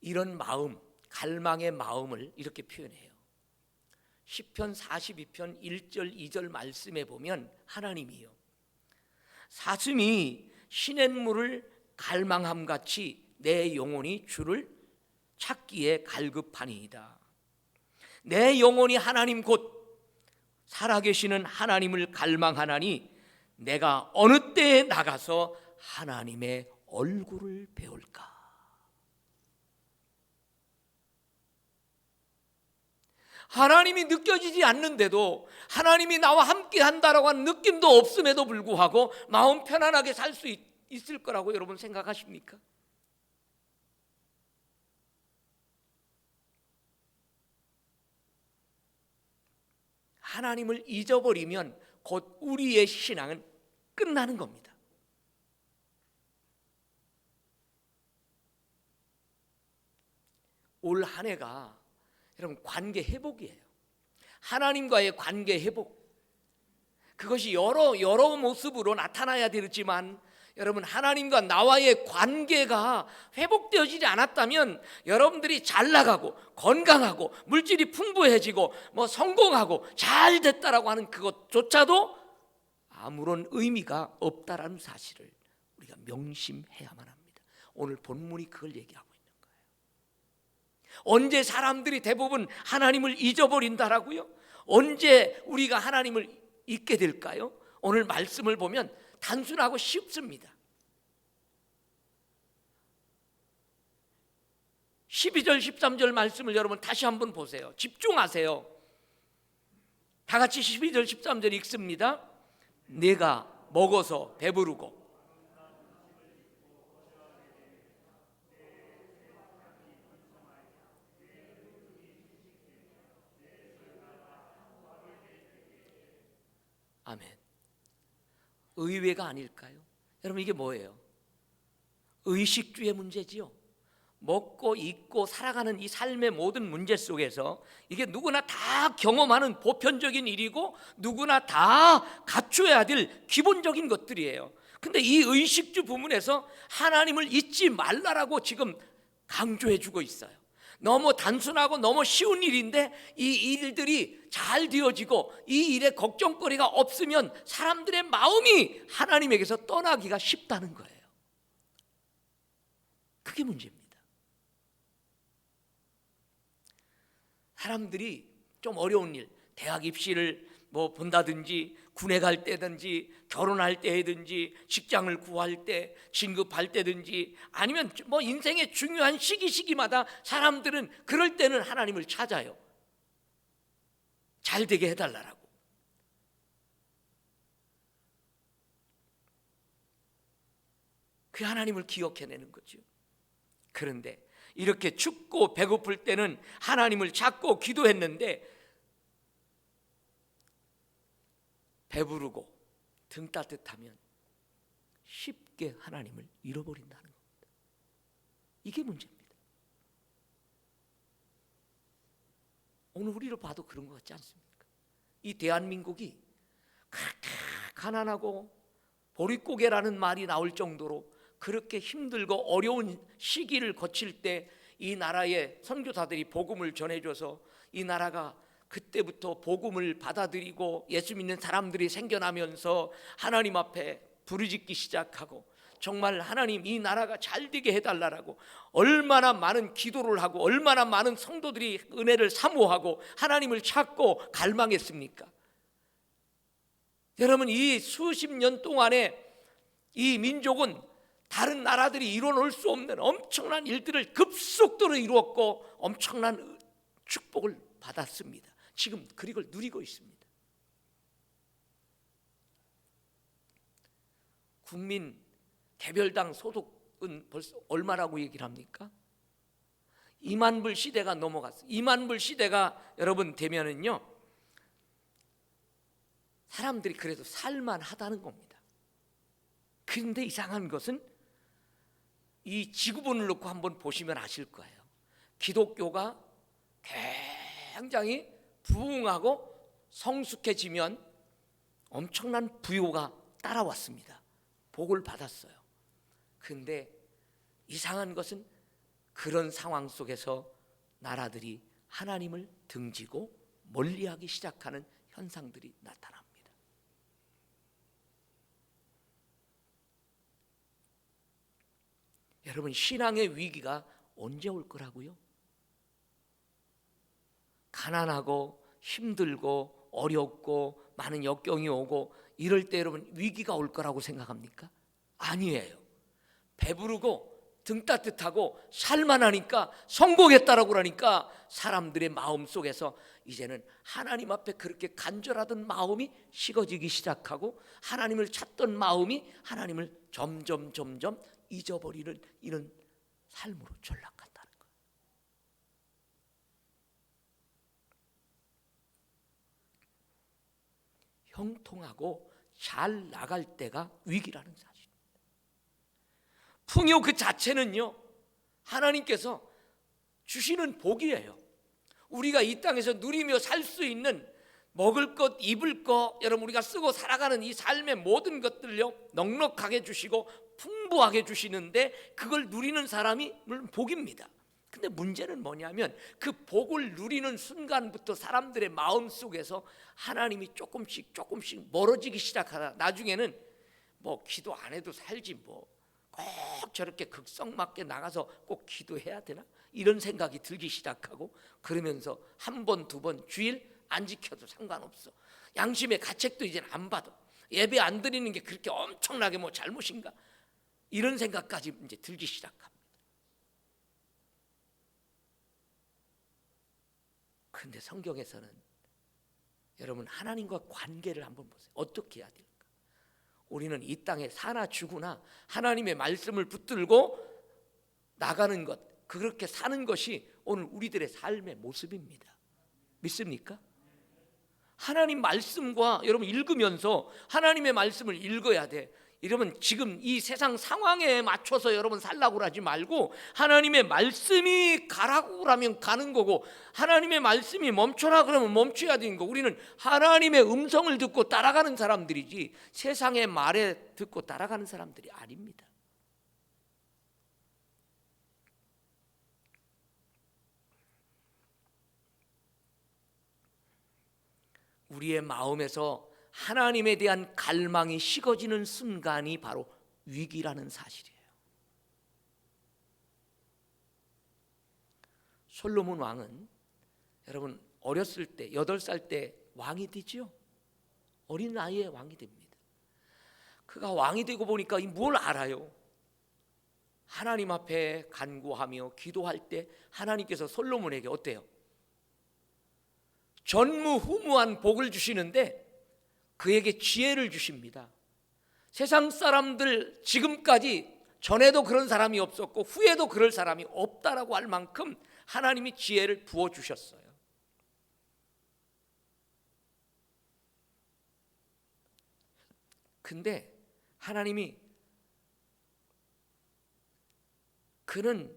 이런 마음, 갈망의 마음을 이렇게 표현해요. 시편 42편 1절 2절 말씀에 보면 하나님이요 사슴이 시냇물을 갈망함같이 내 영혼이 주를 찾기에 갈급하니이다. 내 영혼이 하나님 곧 살아계시는 하나님을 갈망하나니 내가 어느 때에 나가서 하나님의 얼굴을 배울까? 하나님이 느껴지지 않는데도 하나님이 나와 함께 한다라고 하는 느낌도 없음에도 불구하고 마음 편안하게 살 수 있을 거라고 여러분 생각하십니까? 하나님을 잊어버리면 곧 우리의 신앙은 끝나는 겁니다. 올 한 해가 여러분 관계 회복이에요. 하나님과의 관계 회복. 그것이 여러 모습으로 나타나야 되지만 여러분 하나님과 나와의 관계가 회복되어지지 않았다면 여러분들이 잘 나가고 건강하고 물질이 풍부해지고 성공하고 잘 됐다라고 하는 그것조차도 아무런 의미가 없다라는 사실을 우리가 명심해야만 합니다. 오늘 본문이 그걸 얘기하고 있는 거예요. 언제 사람들이 대부분 하나님을 잊어버린다라고요? 언제 우리가 하나님을 잊게 될까요? 오늘 말씀을 보면 단순하고 쉽습니다. 12절 13절 말씀을 여러분 다시 한번 보세요. 집중하세요. 다 같이 12절 13절 읽습니다. 내가 먹어서 배부르고 아멘. 의외가 아닐까요? 여러분 이게 뭐예요? 의식주의 문제지요. 먹고 입고 살아가는 이 삶의 모든 문제 속에서 이게 누구나 다 경험하는 보편적인 일이고 누구나 다 갖춰야 될 기본적인 것들이에요. 근데 이 의식주 부분에서 하나님을 잊지 말라라고 지금 강조해 주고 있어요. 너무 단순하고 너무 쉬운 일인데 이 일들이 잘 되어지고 이 일에 걱정거리가 없으면 사람들의 마음이 하나님에게서 떠나기가 쉽다는 거예요. 그게 문제입니다. 사람들이 좀 어려운 일, 대학 입시를 본다든지 군에 갈 때든지 결혼할 때든지 직장을 구할 때 진급할 때든지 아니면 인생의 중요한 시기마다 사람들은 그럴 때는 하나님을 찾아요. 잘 되게 해달라고. 그 하나님을 기억해내는 거죠. 그런데 이렇게 춥고 배고플 때는 하나님을 찾고 기도했는데 배부르고 등 따뜻하면 쉽게 하나님을 잃어버린다는 겁니다. 이게 문제입니다. 오늘 우리를 봐도 그런 것 같지 않습니까? 이 대한민국이 그렇게 가난하고 보릿고개라는 말이 나올 정도로 그렇게 힘들고 어려운 시기를 거칠 때 이 나라의 선교사들이 복음을 전해줘서 이 나라가 그때부터 복음을 받아들이고 예수 믿는 사람들이 생겨나면서 하나님 앞에 부르짖기 시작하고 정말 하나님 이 나라가 잘 되게 해달라고 얼마나 많은 기도를 하고 얼마나 많은 성도들이 은혜를 사모하고 하나님을 찾고 갈망했습니까? 여러분, 이 수십 년 동안에 이 민족은 다른 나라들이 이뤄놓을 수 없는 엄청난 일들을 급속도로 이루었고 엄청난 축복을 받았습니다. 지금 그걸 누리고 있습니다. 국민 개별당 소득은 벌써 얼마라고 얘기를 합니까? 2만 불 시대가 넘어갔어요. 2만 불 시대가 여러분 되면은요, 사람들이 그래도 살만하다는 겁니다. 그런데 이상한 것은 이 지구본을 놓고 한번 보시면 아실 거예요. 기독교가 굉장히 부흥하고 성숙해지면 엄청난 부요가 따라왔습니다. 복을 받았어요. 그런데 이상한 것은 그런 상황 속에서 나라들이 하나님을 등지고 멀리하기 시작하는 현상들이 나타납니다. 여러분, 신앙의 위기가 언제 올 거라고요? 가난하고 힘들고 어렵고 많은 역경이 오고 이럴 때 여러분 위기가 올 거라고 생각합니까? 아니에요. 배부르고 등 따뜻하고 살만하니까 성공했다라고 그러니까 사람들의 마음 속에서 이제는 하나님 앞에 그렇게 간절하던 마음이 식어지기 시작하고 하나님을 찾던 마음이 하나님을 점점 잊어버리는 이런 삶으로 전락한다는 거예요. 형통하고 잘 나갈 때가 위기라는 사실입니다. 풍요 그 자체는요, 하나님께서 주시는 복이에요. 우리가 이 땅에서 누리며 살 수 있는 먹을 것, 입을 것, 여러분 우리가 쓰고 살아가는 이 삶의 모든 것들요 넉넉하게 주시고 풍부하게 주시는데 그걸 누리는 사람이 물론 복입니다. 근데 문제는 뭐냐면 그 복을 누리는 순간부터 사람들의 마음 속에서 하나님이 조금씩 멀어지기 시작하다 나중에는 기도 안 해도 살지 꼭 저렇게 극성맞게 나가서 꼭 기도해야 되나? 이런 생각이 들기 시작하고 그러면서 한 번, 두 번 주일 안 지켜도 상관없어. 양심의 가책도 이제는 안 받아. 예배 안 드리는 게 그렇게 엄청나게 잘못인가? 이런 생각까지 이제 들기 시작합니다. 그런데 성경에서는 여러분 하나님과 관계를 한번 보세요. 어떻게 해야 될까? 우리는 이 땅에 사나 죽으나 하나님의 말씀을 붙들고 나가는 것, 그렇게 사는 것이 오늘 우리들의 삶의 모습입니다. 믿습니까? 하나님 말씀과 여러분 읽으면서 하나님의 말씀을 읽어야 돼. 여러분 지금 이 세상 상황에 맞춰서 여러분 살라고 하지 말고 하나님의 말씀이 가라고 하면 가는 거고 하나님의 말씀이 멈춰라 그러면 멈춰야 되는 거. 우리는 하나님의 음성을 듣고 따라가는 사람들이지 세상의 말에 듣고 따라가는 사람들이 아닙니다. 우리의 마음에서 하나님에 대한 갈망이 식어지는 순간이 바로 위기라는 사실이에요. 솔로몬 왕은 여러분 어렸을 때 8살 때 왕이 되지요. 어린 나이에 왕이 됩니다. 그가 왕이 되고 보니까 뭘 알아요? 하나님 앞에 간구하며 기도할 때 하나님께서 솔로몬에게 어때요? 전무후무한 복을 주시는데 그에게 지혜를 주십니다. 세상 사람들 지금까지 전에도 그런 사람이 없었고 후에도 그럴 사람이 없다라고 할 만큼 하나님이 지혜를 부어주셨어요. 근데 하나님이 그는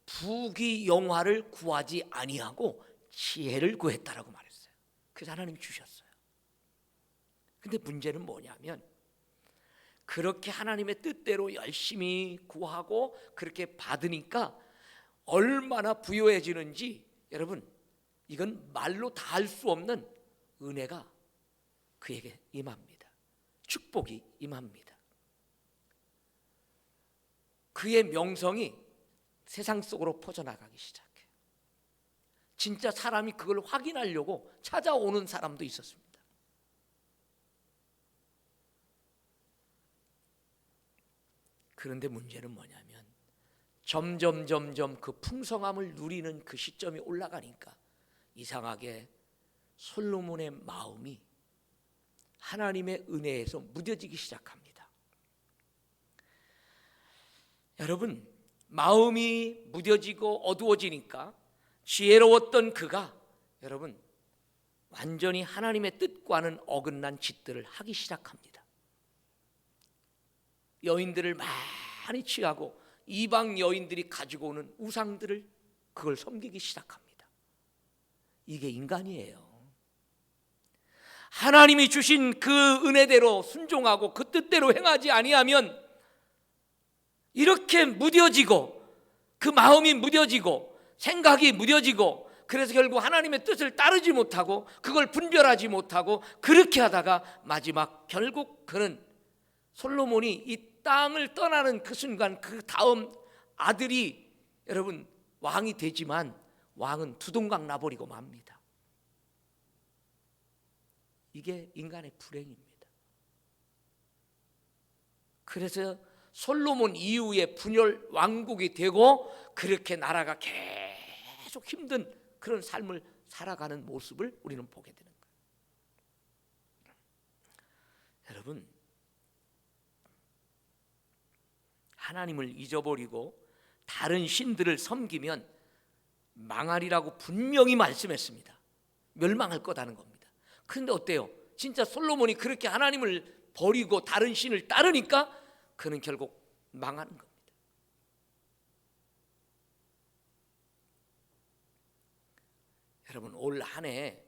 부귀영화를 구하지 아니하고 지혜를 구했다라고 말했어요. 그래서 하나님이 주셨어요. 근데 문제는 뭐냐면 그렇게 하나님의 뜻대로 열심히 구하고 그렇게 받으니까 얼마나 부유해지는지 여러분 이건 말로 다 할 수 없는 은혜가 그에게 임합니다. 축복이 임합니다. 그의 명성이 세상 속으로 퍼져나가기 시작해요. 진짜 사람이 그걸 확인하려고 찾아오는 사람도 있었습니다. 그런데 문제는 뭐냐면 점점 그 풍성함을 누리는 그 시점이 올라가니까 이상하게 솔로몬의 마음이 하나님의 은혜에서 무뎌지기 시작합니다. 여러분, 마음이 무뎌지고 어두워지니까 지혜로웠던 그가 여러분 완전히 하나님의 뜻과는 어긋난 짓들을 하기 시작합니다. 여인들을 많이 취하고 이방 여인들이 가지고 오는 우상들을 그걸 섬기기 시작합니다. 이게 인간이에요. 하나님이 주신 그 은혜대로 순종하고 그 뜻대로 행하지 아니하면 이렇게 무뎌지고 그 마음이 무뎌지고 생각이 무뎌지고 그래서 결국 하나님의 뜻을 따르지 못하고 그걸 분별하지 못하고 그렇게 하다가 마지막 결국 그는 솔로몬이 이 땅을 떠나는 그 순간 그 다음 아들이 여러분 왕이 되지만 왕은 두동강 나버리고 맙니다. 이게 인간의 불행입니다. 그래서 솔로몬 이후에 분열 왕국이 되고 그렇게 나라가 계속 힘든 그런 삶을 살아가는 모습을 우리는 보게 되는 거예요. 여러분, 하나님을 잊어버리고 다른 신들을 섬기면 망하리라고 분명히 말씀했습니다. 멸망할 거다는 겁니다. 그런데 어때요? 진짜 솔로몬이 그렇게 하나님을 버리고 다른 신을 따르니까 그는 결국 망하는 겁니다. 여러분, 올 한 해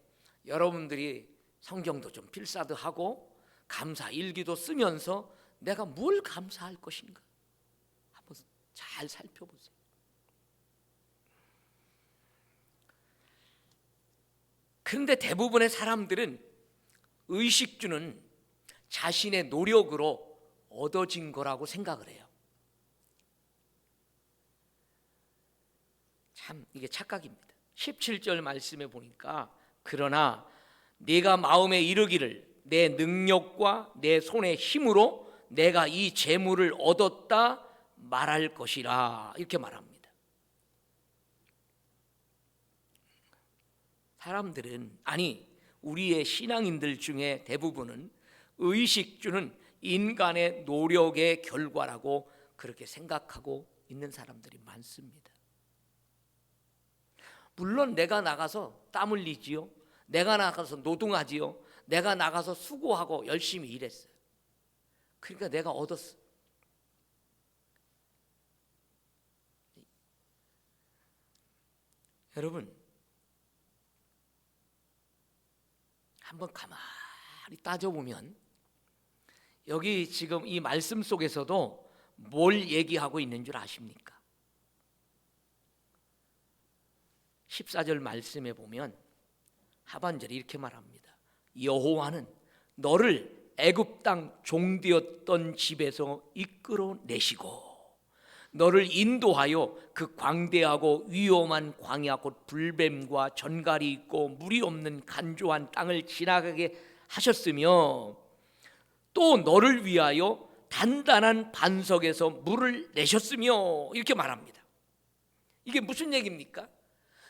여러분들이 성경도 좀 필사도하고 감사 일기도 쓰면서 내가 뭘 감사할 것인가 한번 잘 살펴보세요. 그런데 대부분의 사람들은 의식주는 자신의 노력으로 얻어진 거라고 생각을 해요. 참 이게 착각입니다. 17절 말씀에 보니까 그러나 네가 마음에 이르기를 내 능력과 내 손의 힘으로 내가 이 재물을 얻었다 말할 것이라 이렇게 말합니다. 사람들은 아니 우리의 신앙인들 중에 대부분은 의식주는 인간의 노력의 결과라고 그렇게 생각하고 있는 사람들이 많습니다. 물론 내가 나가서 땀 흘리지요. 내가 나가서 노동하지요. 내가 나가서 수고하고 열심히 일했어요. 그러니까 내가 얻었어. 여러분, 한번 가만히 따져보면 여기 지금 이 말씀 속에서도 뭘 얘기하고 있는 줄 아십니까? 14절 말씀에 보면 하반절에 이렇게 말합니다. 여호와는 너를 애굽 땅 종되었던 집에서 이끌어내시고 너를 인도하여 그 광대하고 위험한 광야 곧 불뱀과 전갈이 있고 물이 없는 간조한 땅을 지나가게 하셨으며 또 너를 위하여 단단한 반석에서 물을 내셨으며 이렇게 말합니다. 이게 무슨 얘기입니까?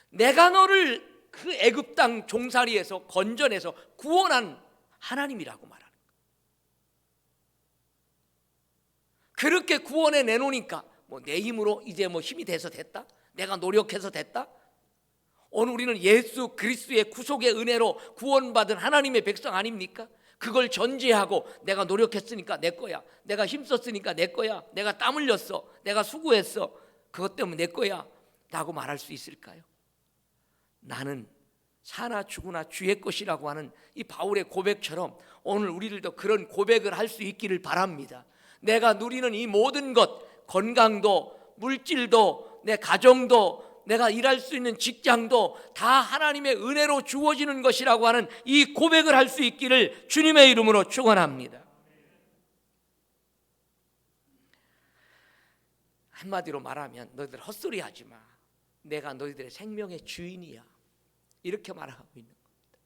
내가 너를 그 애굽 땅 종살이에서 건져내서 구원한 하나님이라고 말하는 거예요. 그렇게 구원해 내놓으니까 내 힘으로 이제 힘이 돼서 됐다? 내가 노력해서 됐다? 오늘 우리는 예수 그리스도의 구속의 은혜로 구원받은 하나님의 백성 아닙니까? 그걸 전제하고 내가 노력했으니까 내 거야, 내가 힘썼으니까 내 거야, 내가 땀 흘렸어, 내가 수고했어, 그것 때문에 내 거야 라고 말할 수 있을까요? 나는 사나 죽으나 주의 것이라고 하는 이 바울의 고백처럼 오늘 우리들도 그런 고백을 할 수 있기를 바랍니다. 내가 누리는 이 모든 것, 건강도, 물질도, 내 가정도, 내가 일할 수 있는 직장도 다 하나님의 은혜로 주어지는 것이라고 하는 이 고백을 할 수 있기를 주님의 이름으로 축원합니다. 한마디로 말하면 너희들 헛소리 하지 마. 내가 너희들의 생명의 주인이야. 이렇게 말하고 있는 겁니다.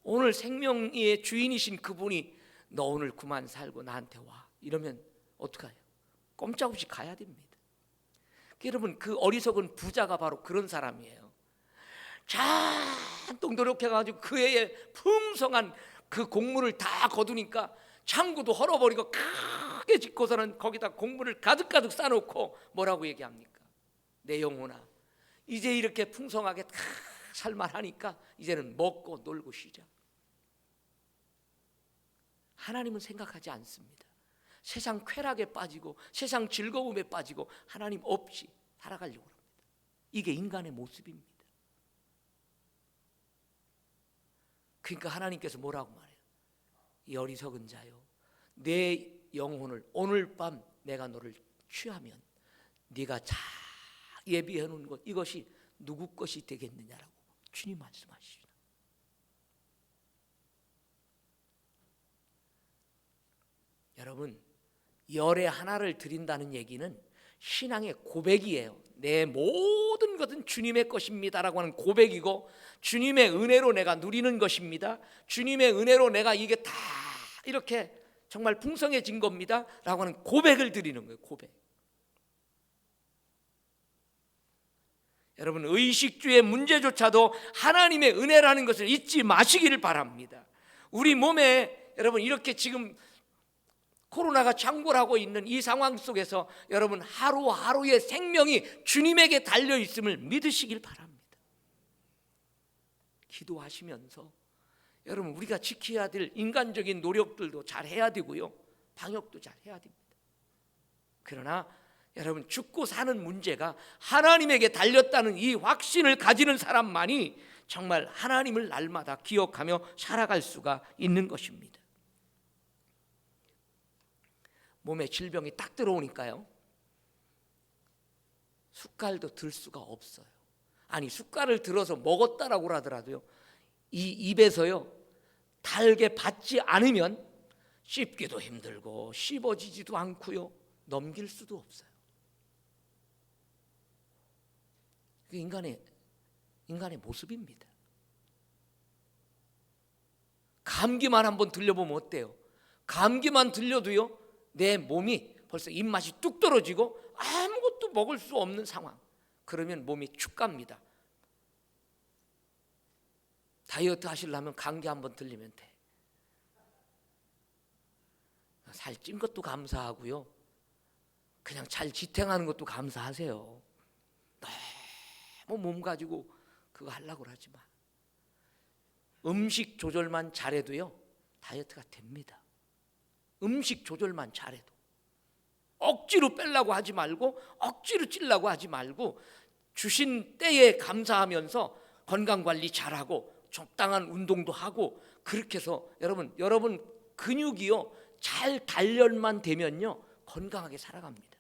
오늘 생명의 주인이신 그분이 너 오늘 그만 살고 나한테 와 이러면 어떡해요? 꼼짝없이 가야 됩니다. 여러분, 그 어리석은 부자가 바로 그런 사람이에요. 잔뜩 노력해가지고 그 해에 풍성한 그 곡물을 다 거두니까 창고도 헐어버리고 크게 짓고서는 거기다 곡물을 가득가득 싸놓고 뭐라고 얘기합니까? 내 영혼아, 이제 이렇게 풍성하게 다 살만하니까 이제는 먹고 놀고 쉬자. 하나님은 생각하지 않습니다. 세상 쾌락에 빠지고 세상 즐거움에 빠지고 하나님 없이 살아가려고 합니다. 이게 인간의 모습입니다. 그러니까 하나님께서 뭐라고 말해요? 이 어리석은 자요, 내 영혼을 오늘 밤 내가 너를 취하면 네가 잘 예비해 놓은 것 이것이 누구 것이 되겠느냐라고 주님 말씀하시죠. 여러분, 열의 하나를 드린다는 얘기는 신앙의 고백이에요. 내 모든 것은 주님의 것입니다라고 하는 고백이고, 주님의 은혜로 내가 누리는 것입니다. 주님의 은혜로 내가 이게 다 이렇게 정말 풍성해진 겁니다 라고 하는 고백을 드리는 거예요. 고백. 여러분, 의식주의 문제조차도 하나님의 은혜라는 것을 잊지 마시기를 바랍니다. 우리 몸에 여러분 이렇게 지금 코로나가 창궐하고 있는 이 상황 속에서 여러분 하루하루의 생명이 주님에게 달려 있음을 믿으시길 바랍니다. 기도하시면서 여러분 우리가 지켜야 될 인간적인 노력들도 잘 해야 되고요, 방역도 잘 해야 됩니다. 그러나 여러분, 죽고 사는 문제가 하나님에게 달렸다는 이 확신을 가지는 사람만이 정말 하나님을 날마다 기억하며 살아갈 수가 있는 것입니다. 몸에 질병이 딱 들어오니까요, 숟갈도 들 수가 없어요. 아니, 숟갈을 들어서 먹었다라고 하더라도요, 이 입에서요 달게 받지 않으면 씹기도 힘들고 씹어지지도 않고요, 넘길 수도 없어요. 인간의 모습입니다. 감기만 한번 들려보면 어때요? 감기만 들려도요, 내 몸이 벌써 입맛이 뚝 떨어지고 아무것도 먹을 수 없는 상황. 그러면 몸이 축 갑니다. 다이어트 하시려면 감기 한번 들리면 돼. 살찐 것도 감사하고요, 그냥 잘 지탱하는 것도 감사하세요. 너무 몸 가지고 그거 하려고 하지 마. 음식 조절만 잘해도요 다이어트가 됩니다. 음식 조절만 잘해도. 억지로 빼려고 하지 말고 억지로 찌려고 하지 말고 주신 때에 감사하면서 건강관리 잘하고 적당한 운동도 하고, 그렇게 해서 여러분 근육이요 잘 단련만 되면요 건강하게 살아갑니다.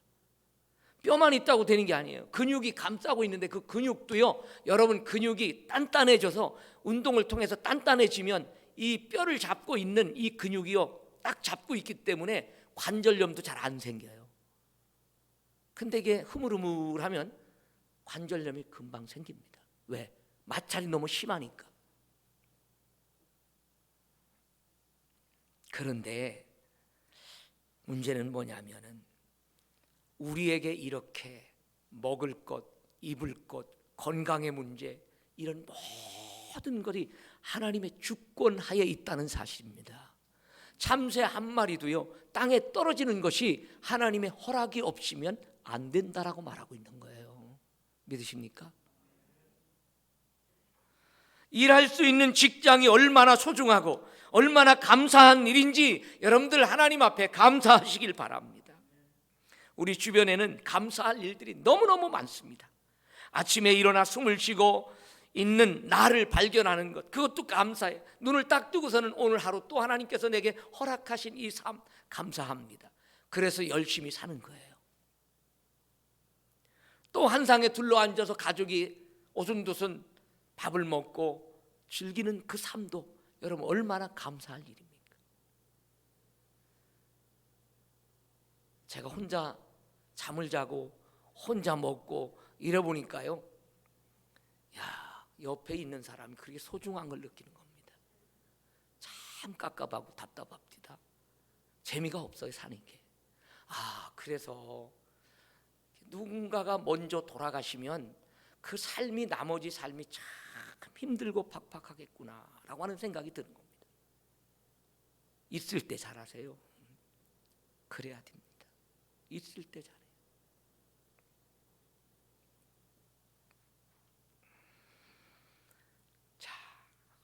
뼈만 있다고 되는 게 아니에요. 근육이 감싸고 있는데 그 근육도요, 여러분 근육이 단단해져서 운동을 통해서 단단해지면 이 뼈를 잡고 있는 이 근육이요 딱 잡고 있기 때문에 관절염도 잘 안 생겨요. 근데 이게 흐물흐물하면 관절염이 금방 생깁니다. 왜? 마찰이 너무 심하니까. 그런데 문제는 뭐냐면은 우리에게 이렇게 먹을 것, 입을 것, 건강의 문제, 이런 모든 것이 하나님의 주권하에 있다는 사실입니다. 참새 한 마리도요 땅에 떨어지는 것이 하나님의 허락이 없으면 안 된다라고 말하고 있는 거예요. 믿으십니까? 일할 수 있는 직장이 얼마나 소중하고 얼마나 감사한 일인지 여러분들 하나님 앞에 감사하시길 바랍니다. 우리 주변에는 감사할 일들이 너무너무 많습니다. 아침에 일어나 숨을 쉬고 있는 나를 발견하는 것, 그것도 감사해요. 눈을 딱 뜨고서는 오늘 하루 또 하나님께서 내게 허락하신 이 삶 감사합니다. 그래서 열심히 사는 거예요. 또 한상에 둘러앉아서 가족이 오순도순 밥을 먹고 즐기는 그 삶도 여러분 얼마나 감사할 일입니까? 제가 혼자 잠을 자고 혼자 먹고 이래 보니까요, 야, 옆에 있는 사람이 그렇게 소중한 걸 느끼는 겁니다. 참 깝깝하고 답답합니다. 재미가 없어요, 사는 게. 그래서 누군가가 먼저 돌아가시면 그 삶이, 나머지 삶이 참 힘들고 팍팍하겠구나라고 하는 생각이 드는 겁니다. 있을 때 잘하세요. 그래야 됩니다. 있을 때 잘해요. 자,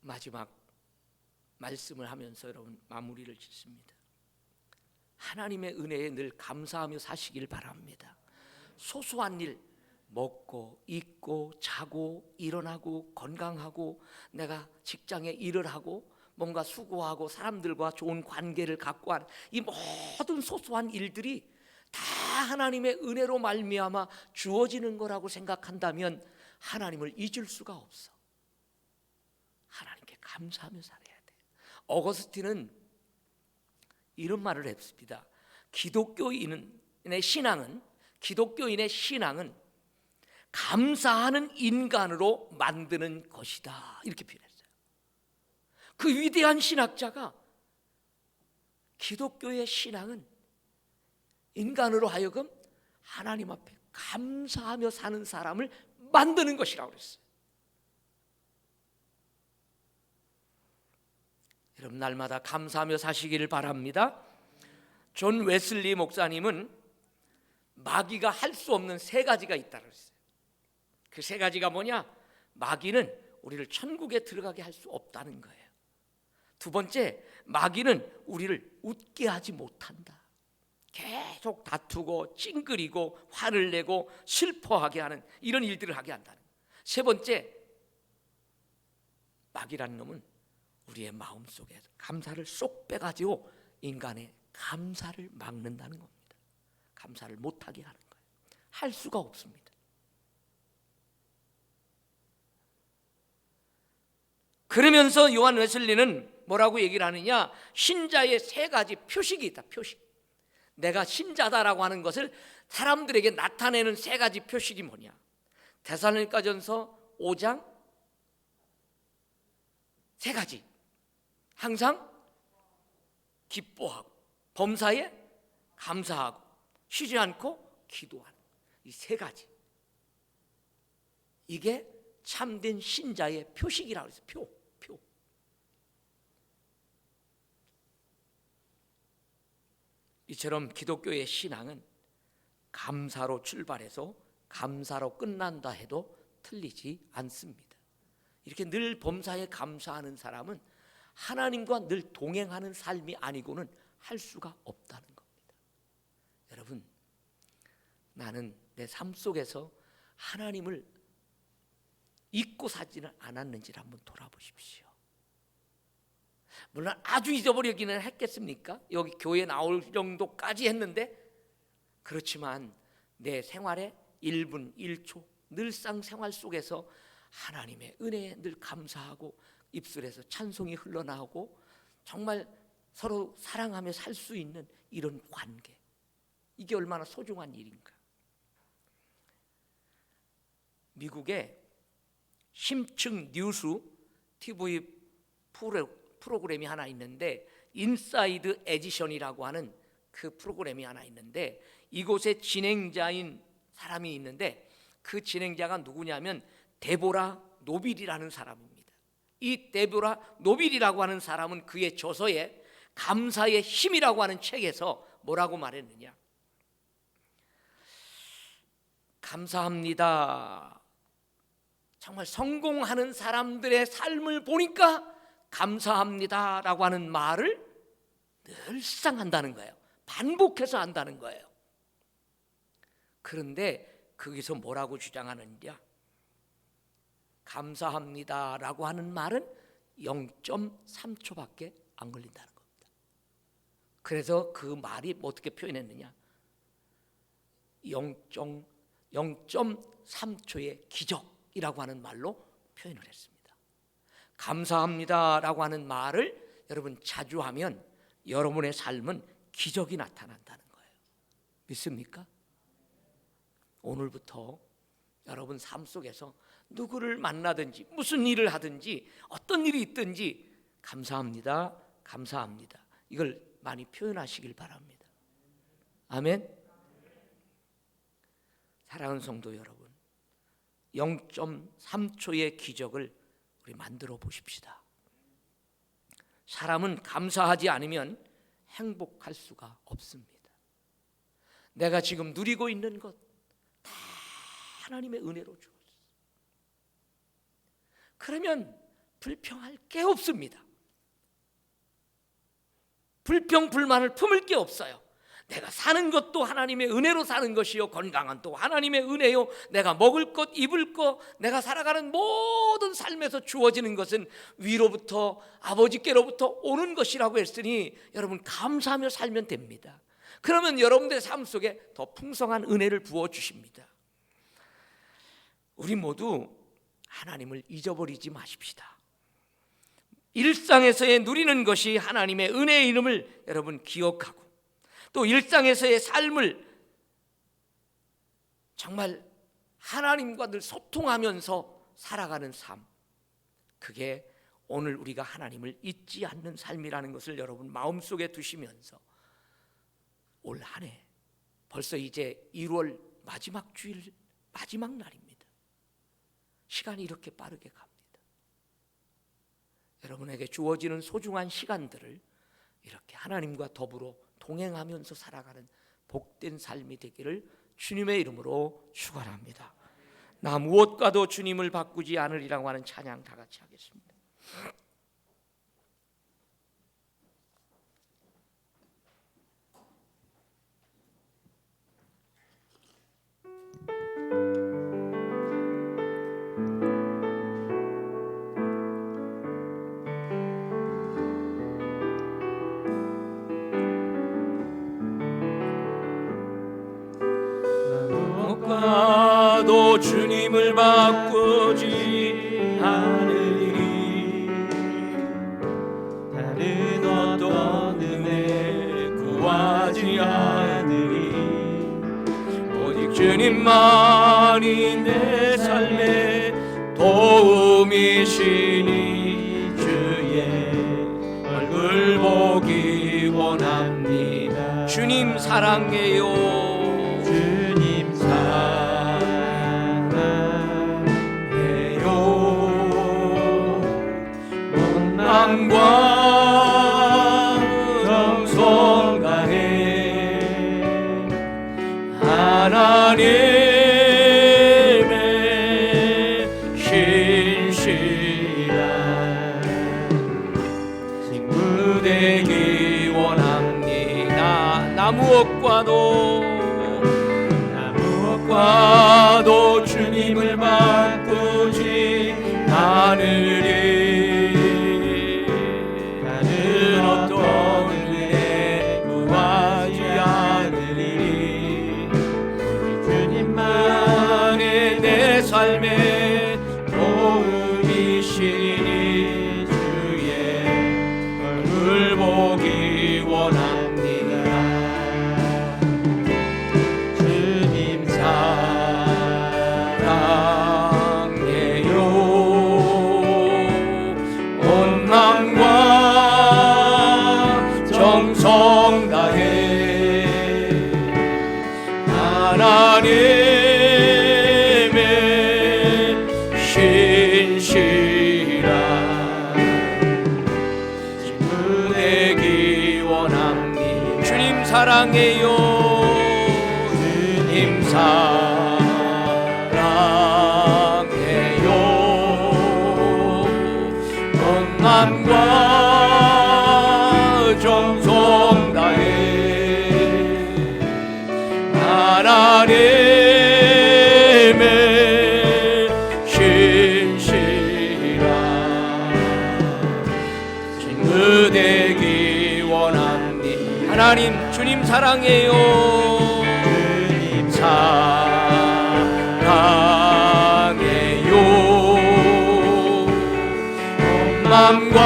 마지막 말씀을 하면서 여러분 마무리를 짓습니다. 하나님의 은혜에 늘 감사하며 사시길 바랍니다. 소소한 일, 먹고 입고 자고 일어나고 건강하고 내가 직장에 일을 하고 뭔가 수고하고 사람들과 좋은 관계를 갖고 하는 이 모든 소소한 일들이 다 하나님의 은혜로 말미암아 주어지는 거라고 생각한다면 하나님을 잊을 수가 없어. 하나님께 감사하며 살아야 돼. 어거스틴은 이런 말을 했습니다. 기독교인의 신앙은 감사하는 인간으로 만드는 것이다, 이렇게 표현했어요. 그 위대한 신학자가 기독교의 신앙은 인간으로 하여금 하나님 앞에 감사하며 사는 사람을 만드는 것이라고 그랬어요. 여러분 날마다 감사하며 사시기를 바랍니다. 존 웨슬리 목사님은 마귀가 할 수 없는 3가지가 있다고 했어요. 그 3가지가 뭐냐? 마귀는 우리를 천국에 들어가게 할 수 없다는 거예요. 두 번째, 마귀는 우리를 웃게 하지 못한다. 계속 다투고 찡그리고 화를 내고 슬퍼하게 하는 이런 일들을 하게 한다는 거예요. 세 번째, 마귀라는 놈은 우리의 마음속에 감사를 쏙 빼가지고 인간의 감사를 막는다는 겁니다. 감사를 못하게 하는 거예요. 할 수가 없습니다. 그러면서 요한 웨슬리는 뭐라고 얘기를 하느냐? 신자의 3가지 표식이 있다. 표식. 내가 신자다라고 하는 것을 사람들에게 나타내는 3가지 표식이 뭐냐? 데살로니가전서 5장 3가지. 항상 기뻐하고 범사에 감사하고 쉬지 않고 기도하는 이 3가지. 이게 참된 신자의 표식이라고 해서 표. 이처럼 기독교의 신앙은 감사로 출발해서 감사로 끝난다 해도 틀리지 않습니다. 이렇게 늘 범사에 감사하는 사람은 하나님과 늘 동행하는 삶이 아니고는 할 수가 없다는 겁니다. 여러분, 나는 내 삶 속에서 하나님을 잊고 사지는 않았는지를 한번 돌아보십시오. 물론 아주 잊어버리기는 했겠습니까? 여기 교회 나올 정도까지 했는데, 그렇지만 내 생활의 1분 1초 늘상 생활 속에서 하나님의 은혜에 늘 감사하고 입술에서 찬송이 흘러나오고 정말 서로 사랑하며 살 수 있는 이런 관계, 이게 얼마나 소중한 일인가. 미국의 심층 뉴스 TV 프로그램이 하나 있는데, 인사이드 에디션이라고 하는 그 프로그램이 하나 있는데, 이곳에 진행자인 사람이 있는데 그 진행자가 누구냐면 데보라 노빌이라는 사람입니다. 이 데보라 노빌이라고 하는 사람은 그의 저서에 감사의 힘이라고 하는 책에서 뭐라고 말했느냐, 감사합니다. 정말 성공하는 사람들의 삶을 보니까 감사합니다라고 하는 말을 늘상 한다는 거예요. 반복해서 한다는 거예요. 그런데 거기서 뭐라고 주장하느냐, 감사합니다라고 하는 말은 0.3초밖에 안 걸린다는 겁니다. 그래서 그 말이 어떻게 표현했느냐, 0.3초의 기적이라고 하는 말로 표현을 했습니다. 감사합니다라고 하는 말을 여러분 자주 하면 여러분의 삶은 기적이 나타난다는 거예요. 믿습니까? 오늘부터 여러분 삶 속에서 누구를 만나든지 무슨 일을 하든지 어떤 일이 있든지 감사합니다, 감사합니다, 이걸 많이 표현하시길 바랍니다. 아멘. 사랑하는 성도 여러분, 0.3초의 기적을 우리 만들어 보십시다. 사람은 감사하지 않으면 행복할 수가 없습니다. 내가 지금 누리고 있는 것 다 하나님의 은혜로 주었어요. 그러면 불평할 게 없습니다. 불평 불만을 품을 게 없어요. 내가 사는 것도 하나님의 은혜로 사는 것이요, 건강한 또 하나님의 은혜요, 내가 먹을 것 입을 것, 내가 살아가는 모든 삶에서 주어지는 것은 위로부터 아버지께로부터 오는 것이라고 했으니 여러분 감사하며 살면 됩니다. 그러면 여러분들의 삶 속에 더 풍성한 은혜를 부어주십니다. 우리 모두 하나님을 잊어버리지 마십시다. 일상에서의 누리는 것이 하나님의 은혜의 이름을 여러분 기억하고, 또 일상에서의 삶을 정말 하나님과 늘 소통하면서 살아가는 삶, 그게 오늘 우리가 하나님을 잊지 않는 삶이라는 것을 여러분 마음속에 두시면서 올 한 해 벌써 이제 1월 마지막 주일, 마지막 날입니다. 시간이 이렇게 빠르게 갑니다. 여러분에게 주어지는 소중한 시간들을 이렇게 하나님과 더불어 동행하면서 살아가는 복된 삶이 되기를 주님의 이름으로 축원합니다. 나 무엇과도 주님을 바꾸지 않으리라고 하는 찬양 다 같이 하겠습니다. 무엇과도 주님을 바꾸지 않으리, 다른 어떤 은혜 구하지 않으리, 오직 주님만이 내 삶의 도움이시니 주의 얼굴 보기 원합니다. 주님 사랑해요. 마음과 정성 다해 하나님의 신실한 친구 되기 원합니다. 나 무엇과도 주님을 바꾸지 않으리, 삶에 도움이시니 주의 얼굴 보기 원합니다. 주님 사랑해요. 온 마음과 정성 다해 하나님의 신실한 친구 되기 원합니다. 주님 사랑해요. 주님 사랑해요. 온 마음과 정성 다해 하나님의 신실한 친구 되기 원합니다. 하나님 주님 사랑해요. 주님 사랑해요. 온 마음과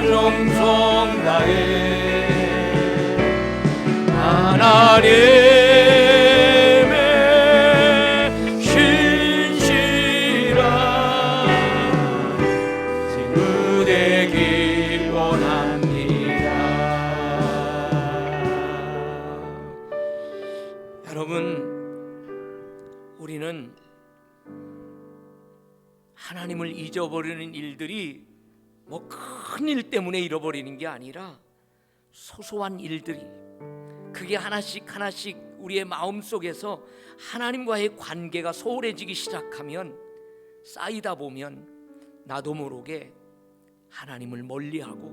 정성 다해 하나님의 신실한 친구 되기 원합니다. 여러분, 우리는 하나님을 잊어버리는 일들이 뭐 큰 일 때문에 잃어버리는 게 아니라 소소한 일들이, 그게 하나씩 하나씩 우리의 마음속에서 하나님과의 관계가 소홀해지기 시작하면, 쌓이다 보면 나도 모르게 하나님을 멀리하고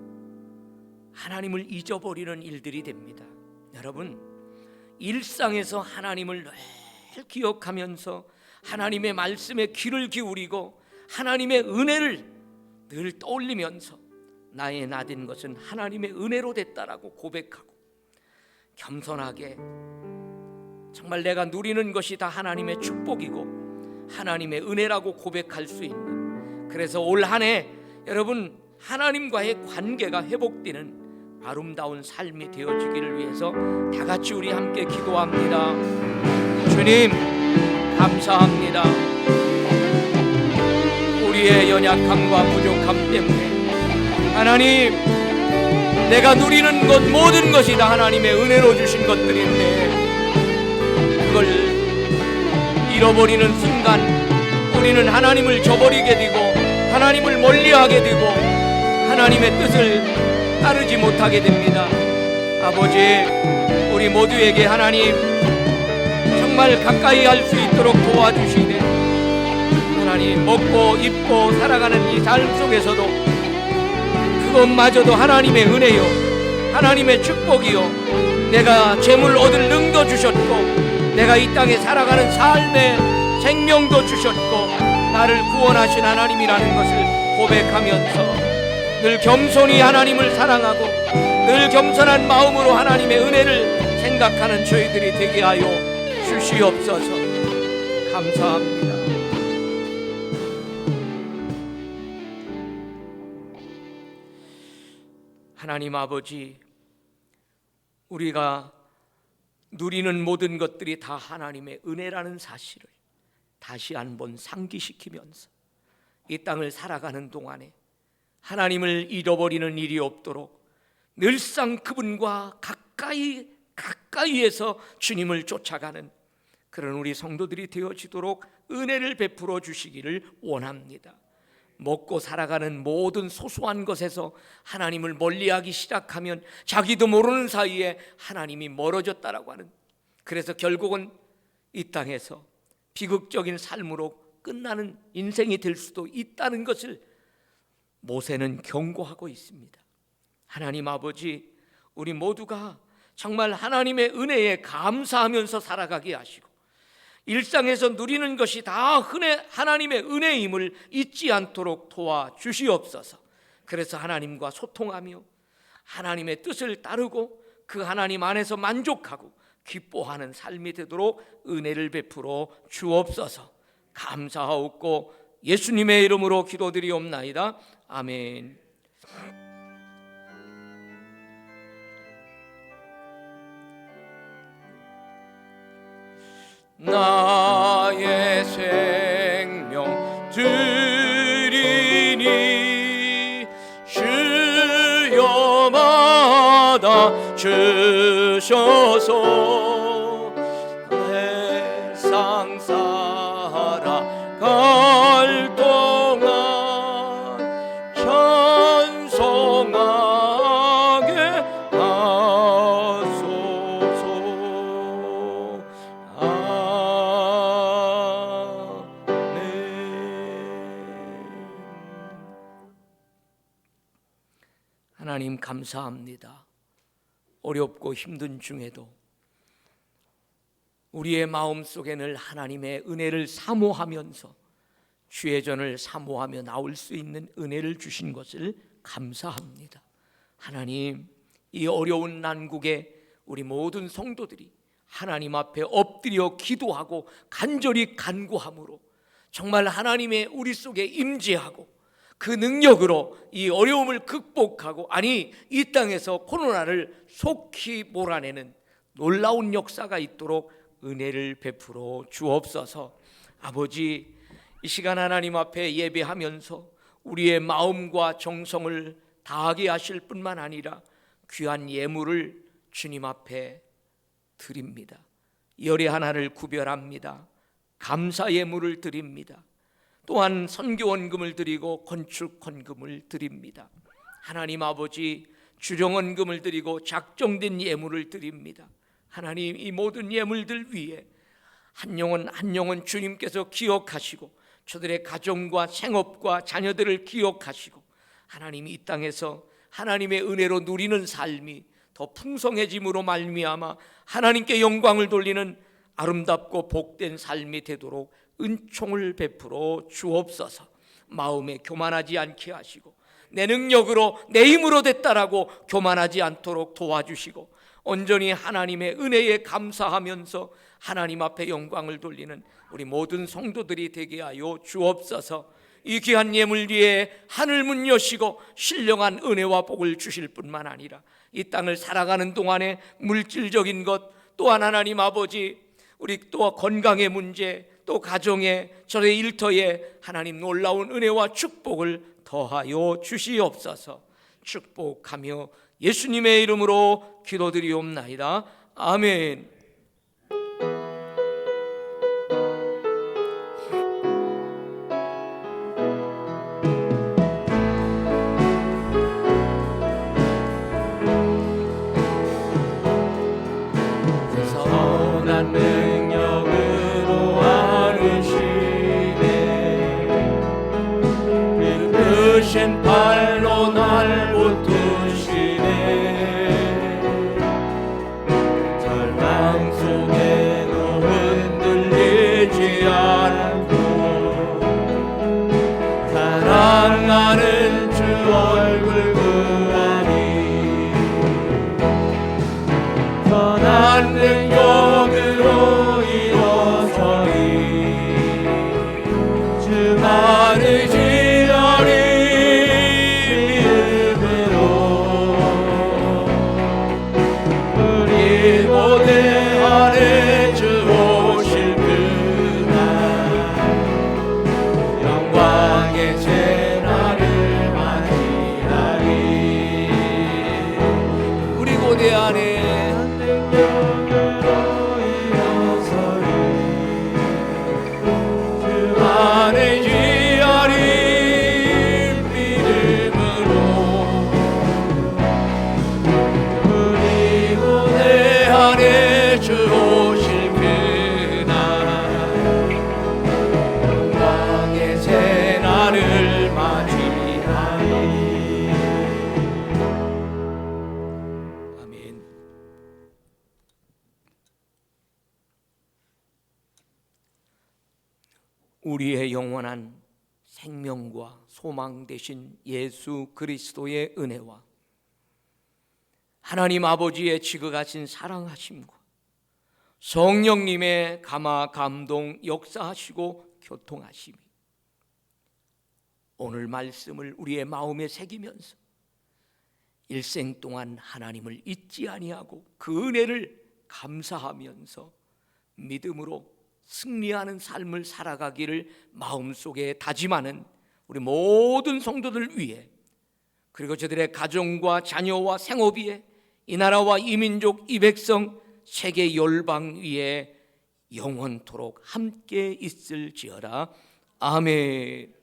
하나님을 잊어버리는 일들이 됩니다. 여러분, 일상에서 하나님을 늘 기억하면서 하나님의 말씀에 귀를 기울이고 하나님의 은혜를 늘 떠올리면서 나의 나된 것은 하나님의 은혜로 됐다라고 고백하고 겸손하게 정말 내가 누리는 것이 다 하나님의 축복이고 하나님의 은혜라고 고백할 수 있는, 그래서 올 한 해 여러분 하나님과의 관계가 회복되는 아름다운 삶이 되어지기를 위해서 다 같이 우리 함께 기도합니다. 주님 감사합니다. 우리의 연약함과 부족함 때문에 하나님, 내가 누리는 것 모든 것이 다 하나님의 은혜로 주신 것들인데 그걸 잃어버리는 순간 우리는 하나님을 저버리게 되고 하나님을 멀리하게 되고 하나님의 뜻을 따르지 못하게 됩니다. 아버지, 우리 모두에게 하나님 정말 가까이 할 수 있도록 도와주시되 하나님, 먹고 입고 살아가는 이 삶 속에서도 그것마저도 하나님의 은혜요, 하나님의 축복이요, 내가 재물 얻을 능도 주셨고 내가 이 땅에 살아가는 삶의 생명도 주셨고 나를 구원하신 하나님이라는 것을 고백하면서 늘 겸손히 하나님을 사랑하고 늘 겸손한 마음으로 하나님의 은혜를 생각하는 저희들이 되게 하여 주시옵소서. 감사합니다. 하나님 아버지, 우리가 누리는 모든 것들이 다 하나님의 은혜라는 사실을 다시 한번 상기시키면서 이 땅을 살아가는 동안에 하나님을 잃어버리는 일이 없도록 늘상 그분과 가까이에서 주님을 쫓아가는 그런 우리 성도들이 되어지도록 은혜를 베풀어 주시기를 원합니다. 먹고 살아가는 모든 소소한 것에서 하나님을 멀리하기 시작하면 자기도 모르는 사이에 하나님이 멀어졌다라고 하는, 그래서 결국은 이 땅에서 비극적인 삶으로 끝나는 인생이 될 수도 있다는 것을 모세는 경고하고 있습니다. 하나님 아버지, 우리 모두가 정말 하나님의 은혜에 감사하면서 살아가게 하시고 일상에서 누리는 것이 다 하나님의 은혜임을 잊지 않도록 도와주시옵소서. 그래서 하나님과 소통하며 하나님의 뜻을 따르고 그 하나님 안에서 만족하고 기뻐하는 삶이 되도록 은혜를 베풀어 주옵소서. 감사하옵고 예수님의 이름으로 기도드리옵나이다. 아멘. 나의 생명 드리니 주여 받아 주셔서 세상 살아갈 동안 찬송하게 하소서. 하나님 감사합니다. 어렵고 힘든 중에도 우리의 마음속에 늘 하나님의 은혜를 사모하면서 주의 전을 사모하며 나올 수 있는 은혜를 주신 것을 감사합니다. 하나님, 이 어려운 난국에 우리 모든 성도들이 하나님 앞에 엎드려 기도하고 간절히 간구함으로 정말 하나님의 우리 속에 임재하고 그 능력으로 이 어려움을 극복하고, 아니 이 땅에서 코로나를 속히 몰아내는 놀라운 역사가 있도록 은혜를 베풀어 주옵소서. 아버지, 이 시간 하나님 앞에 예배하면서 우리의 마음과 정성을 다하게 하실 뿐만 아니라 귀한 예물을 주님 앞에 드립니다. 열의 하나를 구별합니다. 감사 예물을 드립니다. 또한 선교원금을 드리고 건축헌금을 드립니다. 하나님 아버지, 주정헌금을 드리고 작정된 예물을 드립니다. 하나님, 이 모든 예물들 위에 한 영혼 한 영혼 주님께서 기억하시고 저들의 가정과 생업과 자녀들을 기억하시고 하나님, 이 땅에서 하나님의 은혜로 누리는 삶이 더 풍성해짐으로 말미암아 하나님께 영광을 돌리는 아름답고 복된 삶이 되도록 은총을 베풀어 주옵소서. 마음에 교만하지 않게 하시고 내 능력으로 내 힘으로 됐다라고 교만하지 않도록 도와주시고 온전히 하나님의 은혜에 감사하면서 하나님 앞에 영광을 돌리는 우리 모든 성도들이 되게 하여 주옵소서. 이 귀한 예물 위에 하늘 문 여시고 신령한 은혜와 복을 주실 뿐만 아니라 이 땅을 살아가는 동안에 물질적인 것 또한 하나님 아버지, 우리 또 건강의 문제, 또 가정의 저의 일터에 하나님 놀라운 은혜와 축복을 더하여 주시옵소서. 축복하며 예수님의 이름으로 기도드리옵나이다. 아멘. 선한 능력으로 아르시네, 큰 발로 날 붙드시네. 절망 속에도 흔들리지 않고 사랑하는 주 얼굴 구하니 선한 능력으로 일어서리 주 받으시려니 내 안에 주 오실 그날 영광의 재난을 맞이하리. 우리 고대 안에 능력으로 일어서리 주 안에 지하리 믿음으로. 그리고 내 안에 주 오실 그날 영광의 새날을 맞이하리. 아멘. 우리의 영원한 생명과 소망 되신 예수 그리스도의 은혜와 하나님 아버지의 지극하신 사랑하심과 성령님의 감화 감동 역사하시고 교통하심이 오늘 말씀을 우리의 마음에 새기면서 일생 동안 하나님을 잊지 아니하고 그 은혜를 감사하면서 믿음으로 승리하는 삶을 살아가기를 마음속에 다짐하는 우리 모든 성도들 위해, 그리고 저들의 가정과 자녀와 생업 위에, 이 나라와 이 민족 이 백성 세계 열방 위에 영원토록 함께 있을지어다. 아멘.